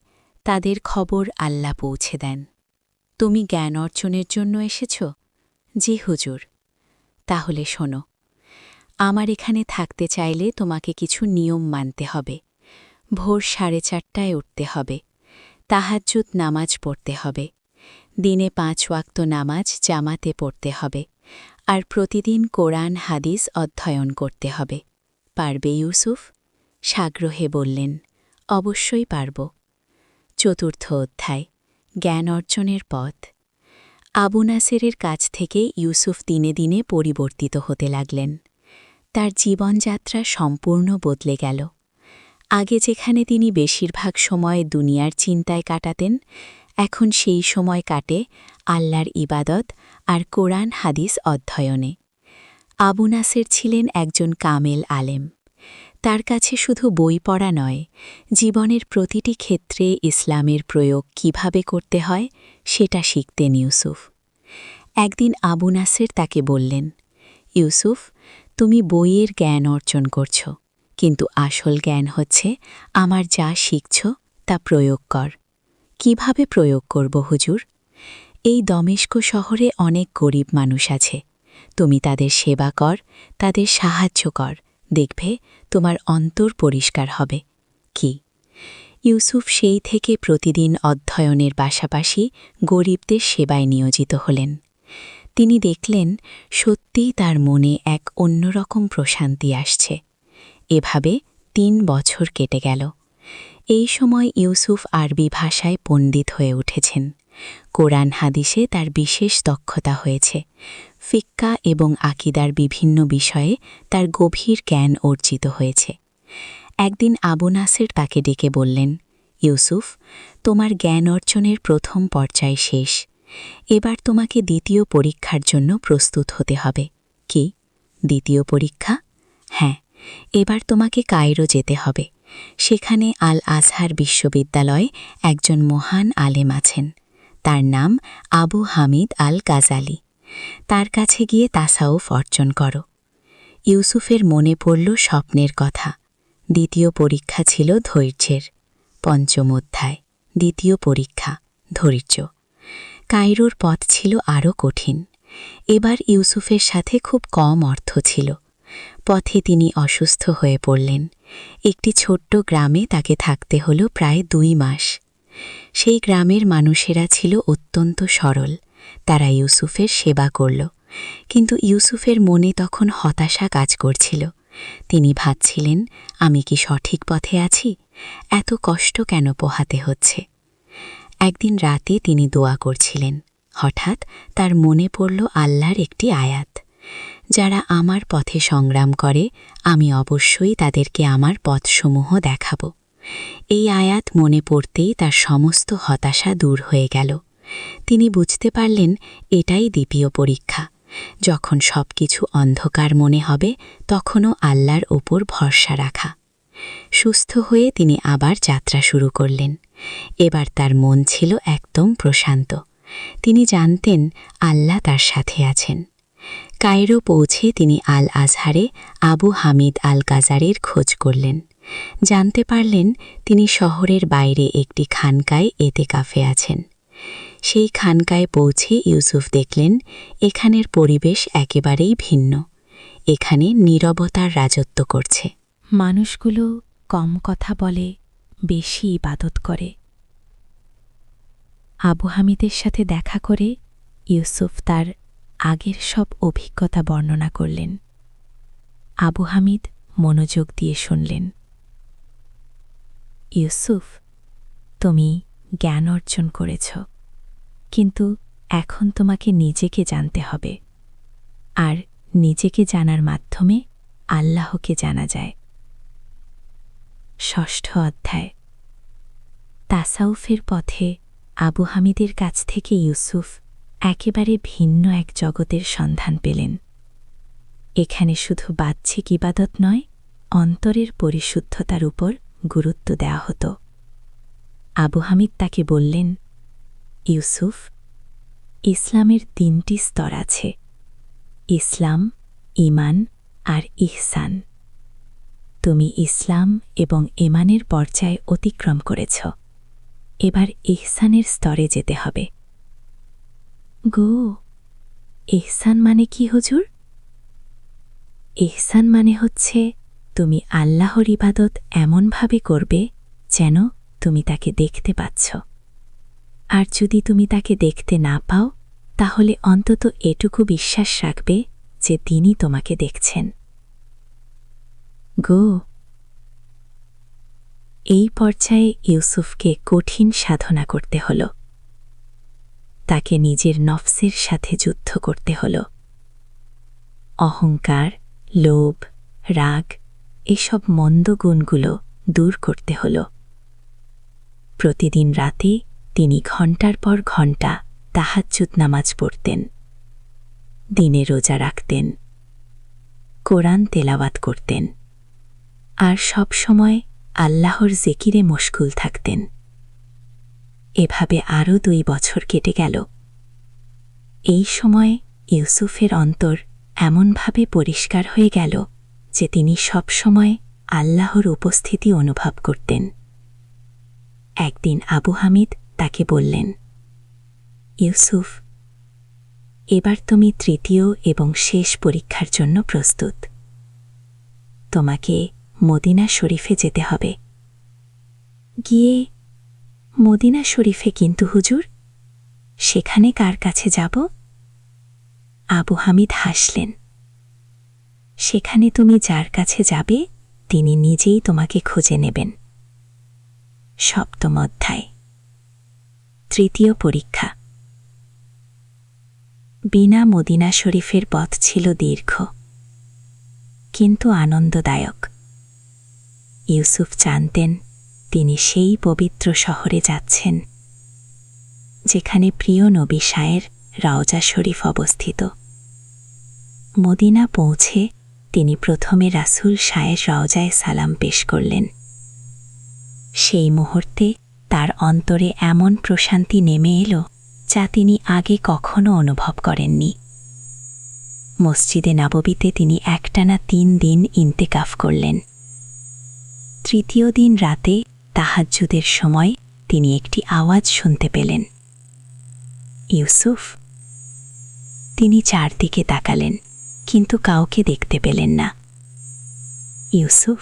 Speaker 1: তাদের খবর আল্লাহ পৌঁছে দেন। তুমি জ্ঞান অর্জনের জন্য এসেছ? জি হুজুর। তাহলে শোনো, আমার এখানে থাকতে চাইলে তোমাকে কিছু নিয়ম মানতে হবে। ভোর 4:30টায় উঠতে হবে, তাহাজ্জুদ নামাজ পড়তে হবে, দিনে 5 ওয়াক্ত নামাজ জামাতে পড়তে হবে, আর প্রতিদিন কোরআন হাদিস অধ্যয়ন করতে হবে। পারবে ইউসুফ? সাগ্রহে বললেন, অবশ্যই পারব। চতুর্থ অধ্যায়, জ্ঞান অর্জনের পথ। আবু নাসেরের কাছ থেকে ইউসুফ দিনে দিনে পরিবর্তিত হতে লাগলেন। তার জীবনযাত্রা সম্পূর্ণ বদলে গেল। আগে যেখানে তিনি বেশিরভাগ সময় দুনিয়ার চিন্তায় কাটাতেন, এখন সেই সময় কাটে আল্লাহর ইবাদত আর কোরআন হাদিস অধ্যয়নে। আবু নাসের ছিলেন একজন কামেল আলেম। তার কাছে শুধু বই পড়া নয়, জীবনের প্রতিটি ক্ষেত্রে ইসলামের প্রয়োগ কিভাবে করতে হয় সেটা শিখতেন ইউসুফ। একদিন আবু নাসের তাকে বললেন, ইউসুফ, তুমি বইয়ের জ্ঞান অর্জন করছ, কিন্তু আসল জ্ঞান হচ্ছে আমার যা শিখছ তা প্রয়োগ কর। কিভাবে প্রয়োগ করব হুজুর? এই দমেস্ক শহরে অনেক গরিব মানুষ আছে। তুমি তাদের সেবা কর, তাদের সাহায্য কর, দেখবে তোমার অন্তর পরিষ্কার হবে। কি? ইউসুফ সেই থেকে প্রতিদিন অধ্যয়নের পাশাপাশি গরিবদের সেবায় নিয়োজিত হলেন। তিনি দেখলেন সত্যিই তার মনে এক অন্যরকম প্রশান্তি আসছে। এভাবে 3 বছর কেটে গেল। এই সময় ইউসুফ আরবি ভাষায় পণ্ডিত হয়ে উঠেছেন। কোরআন হাদিসে তার বিশেষ দক্ষতা হয়েছে। ফিক্কা এবং আকিদার বিভিন্ন বিষয়ে তার গভীর জ্ঞান অর্জিত হয়েছে। একদিন আবু নাসের তাকে ডেকে বললেন, ইউসুফ, তোমার জ্ঞান অর্জনের প্রথম পর্যায় শেষ। এবার তোমাকে দ্বিতীয় পরীক্ষার জন্য প্রস্তুত হতে হবে। কি? দ্বিতীয় পরীক্ষা? হ্যাঁ, এবার তোমাকে কায়রো যেতে হবে।
Speaker 3: সেখানে আল আজহার বিশ্ববিদ্যালয়ে একজন মহান আলেম আছেন। তার নাম আবু হামিদ আল গাজালি। তার কাছে গিয়ে তাসাউফ অর্জন করো। ইউসুফের মনে পড়ল স্বপ্নের কথা। দ্বিতীয় পরীক্ষা ছিল ধৈর্যের। পঞ্চম অধ্যায়, দ্বিতীয় পরীক্ষা, ধৈর্য। কায়রোর পথ ছিল আরও কঠিন। এবার ইউসুফের সাথে খুব কম অর্থ ছিল। পথে তিনি অসুস্থ হয়ে পড়লেন। একটি ছোট্ট গ্রামে তাকে থাকতে হল প্রায় 2 মাস। সেই গ্রামের মানুষেরা ছিল অত্যন্ত সরল। তারা ইউসুফের সেবা করল। কিন্তু ইউসুফের মনে তখন হতাশা কাজ করছিল। তিনি ভাবছিলেন, আমি কি সঠিক পথে আছি? এত কষ্ট কেন পোহাতে হচ্ছে? একদিন রাতে তিনি দোয়া করছিলেন। হঠাৎ তার মনে পড়ল আল্লাহর একটি আয়াত, যারা আমার পথে সংগ্রাম করে আমি অবশ্যই তাদেরকে আমার পথসমূহ দেখাব। এই আয়াত মনে পড়তেই তার সমস্ত হতাশা দূর হয়ে গেল। তিনি বুঝতে পারলেন এটাই দ্বিতীয় পরীক্ষা। যখন সবকিছু অন্ধকার মনে হবে তখনও আল্লাহর ওপর ভরসা রাখা। সুস্থ হয়ে তিনি আবার যাত্রা শুরু করলেন। এবার তার মন ছিল একদম প্রশান্ত। তিনি জানতেন আল্লাহ তার সাথে আছেন। কায়রো পৌঁছে তিনি আল আজহারে আবু হামিদ আল গাজারির খোঁজ করলেন। জানতে পারলেন তিনি শহরের বাইরে একটি খানকায় এতেকাফে আছেন। সেই খানকায় পৌঁছে ইউসুফ দেখলেন এখানের পরিবেশ একেবারেই ভিন্ন। এখানে নীরবতার রাজত্ব করছে।
Speaker 2: মানুষগুলো কম কথা বলে, বেশি ইবাদত করে। আবু হামিদের সাথে দেখা করে ইউসুফ তার আগের সব অভিজ্ঞতা বর্ণনা করলেন। আবু হামিদ মনোযোগ দিয়ে শুনলেন। ইউসুফ, তুমি জ্ঞান অর্জন করেছ, কিন্তু এখন তোমাকে নিজেকে জানতে হবে। আর নিজেকে জানার মাধ্যমে আল্লাহকে জানা যায়। ষষ্ঠ অধ্যায়। তাসাউফের পথে আবু হামিদের কাছ থেকে ইউসুফ একেবারে ভিন্ন এক জগতের সন্ধান পেলেন। এখানে শুধু বাহ্যিক ইবাদত নয়, অন্তরের পরিশুদ্ধতার উপর গুরুত্ব দেওয়া হতো। আবু হামিদ তাকে বললেন, ইউসুফ, ইসলামের 3টি স্তর আছে: ইসলাম, ঈমান আর ইহসান। তুমি ইসলাম এবং ঈমানের পর্যায় অতিক্রম করেছ। এবার ইহসানের স্তরে যেতে হবে। গো, ইহসান মানে কি হুজুর? ইহসান মানে হচ্ছে তুমি আল্লাহর ইবাদত এমনভাবে করবে যেন তুমি তাকে দেখতে পাচ্ছ। আর যদি তুমি তাকে দেখতে না পাও, তাহলে অন্তত এটুকু বিশ্বাস রাখবে যে তিনি তোমাকে দেখছেন। গো। এই পর্যায়ে ইউসুফকে কঠিন সাধনা করতে হল। তাকে নিজের নফসের সাথে যুদ্ধ করতে হল। অহংকার, লোভ, রাগ এসব মন্দ গুণগুলো দূর করতে হল। প্রতিদিন রাতে তিনি ঘণ্টার পর ঘণ্টা তাহাজ্জুদ নামাজ পড়তেন। দিনে রোজা রাখতেন, কোরআন তেলাওয়াত করতেন, আর সব সময় আল্লাহর জিকিরে মশগুল থাকতেন। এভাবে আরও 2 বছর কেটে গেল। এই সময় ইউসুফের অন্তর এমনভাবে পরিষ্কার হয়ে গেল যে তিনি সব সময় আল্লাহর উপস্থিতি অনুভব করতেন। একদিন আবু হামিদ তাকে বললেন, ইউসুফ, এবার তুমি 3য় এবং শেষ পরীক্ষার জন্য প্রস্তুত। তোমাকে মদিনা শরীফে যেতে হবে। গিয়ে মদিনা শরীফে কিন্তু হুজুর, সেখানে কার কাছে যাব? আবু হামিদ হাসলেন। সেখানে তুমি যার কাছে যাবে তিনি নিজেই তোমাকে খুঁজে নেবেন। সপ্তম অধ্যায়। 3য় পরীক্ষা। বিনা মদিনা শরীফের পথ ছিল দীর্ঘ, কিন্তু আনন্দদায়ক। ইউসুফ জানতেন তিনি সেই পবিত্র শহরে যাচ্ছেন যেখানে প্রিয় নবী শায়ের রওজা শরীফ অবস্থিত। মদিনা পৌঁছে তিনি প্রথমে রাসূল শায়ের রওজায় সালাম পেশ করলেন।
Speaker 3: সেই মুহূর্তে তার অন্তরে এমন প্রশান্তি নেমে এলো যা তিনি আগে কখনো অনুভব করেননি। মসজিদে নববীতে তিনি একটানা 3 দিন ইন্তেকাফ করলেন। তৃতীয় দিন রাতে তাহাজ্জুদের সময় তিনি একটি আওয়াজ শুনতে পেলেন, ইউসুফ। তিনি চারদিকে তাকালেন, কিন্তু কাউকে দেখতে পেলেন না। ইউসুফ,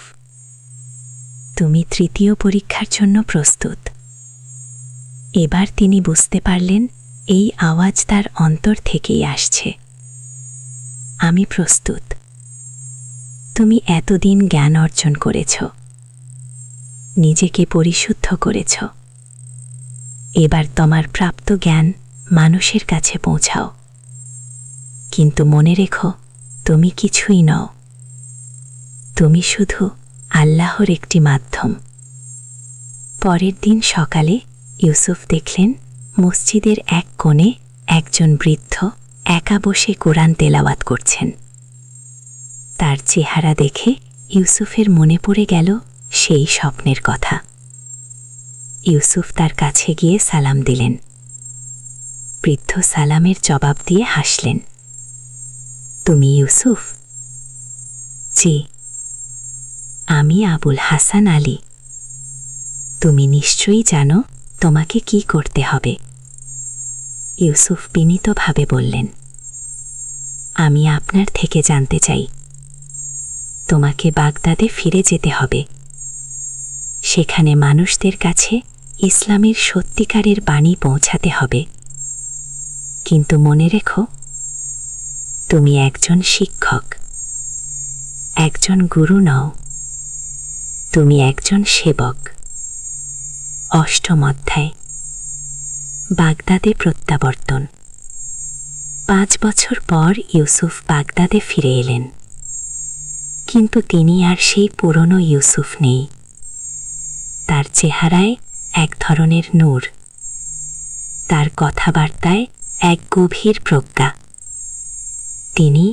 Speaker 3: তুমি তৃতীয় পরীক্ষার জন্য প্রস্তুত। এবার তিনি বুঝতে পারলেন এই আওয়াজ তার অন্তর থেকেই আসছে। আমি প্রস্তুত। তুমি এতদিন জ্ঞান অর্জন করেছ, নিজেকে পরিশুদ্ধ করেছ। এবার তোমার প্রাপ্ত জ্ঞান মানুষের কাছে পৌঁছাও। কিন্তু মনে রেখো, তুমি কিছুই নও। তুমি শুধু আল্লাহর একটি মাধ্যম। পরের দিন সকালে ইউসুফ দেখলেন মসজিদের এক কোণে একজন বৃদ্ধ একা বসে কোরআন তেলাওয়াত করছেন। তার চেহারা দেখে ইউসুফের মনে পড়ে গেল সেই স্বপ্নের কথা। ইউসুফ তার কাছে গিয়ে সালাম দিলেন। বৃদ্ধ সালামের জবাব দিয়ে হাসলেন। তুমি ইউসুফ? জি, আমি আবুল হাসান আলী। তুমি নিশ্চয়ই জানো তোমাকে কি করতে হবে। ইউসুফ বিনীতভাবে বললেন, আমি আপনার থেকে জানতে চাই। তোমাকে বাগদাদে ফিরে যেতে হবে। সেখানে মানুষদের কাছে ইসলামের সত্যিকারের বাণী পৌঁছাতে হবে। কিন্তু মনে রেখো, তুমি একজন শিক্ষক, একজন গুরু নও। তুমি একজন সেবক। অষ্টম অধ্যায়। বাগদাদে প্রত্যাবর্তন। 5 বছর পর ইউসুফ বাগদাদে ফিরে এলেন। কিন্তু তিনি আর সেই পুরনো ইউসুফ নেই। তার চেহারায় এক ধরনের নূর, তার কথাবার্তায় এক গভীর প্রজ্ঞা। তিনি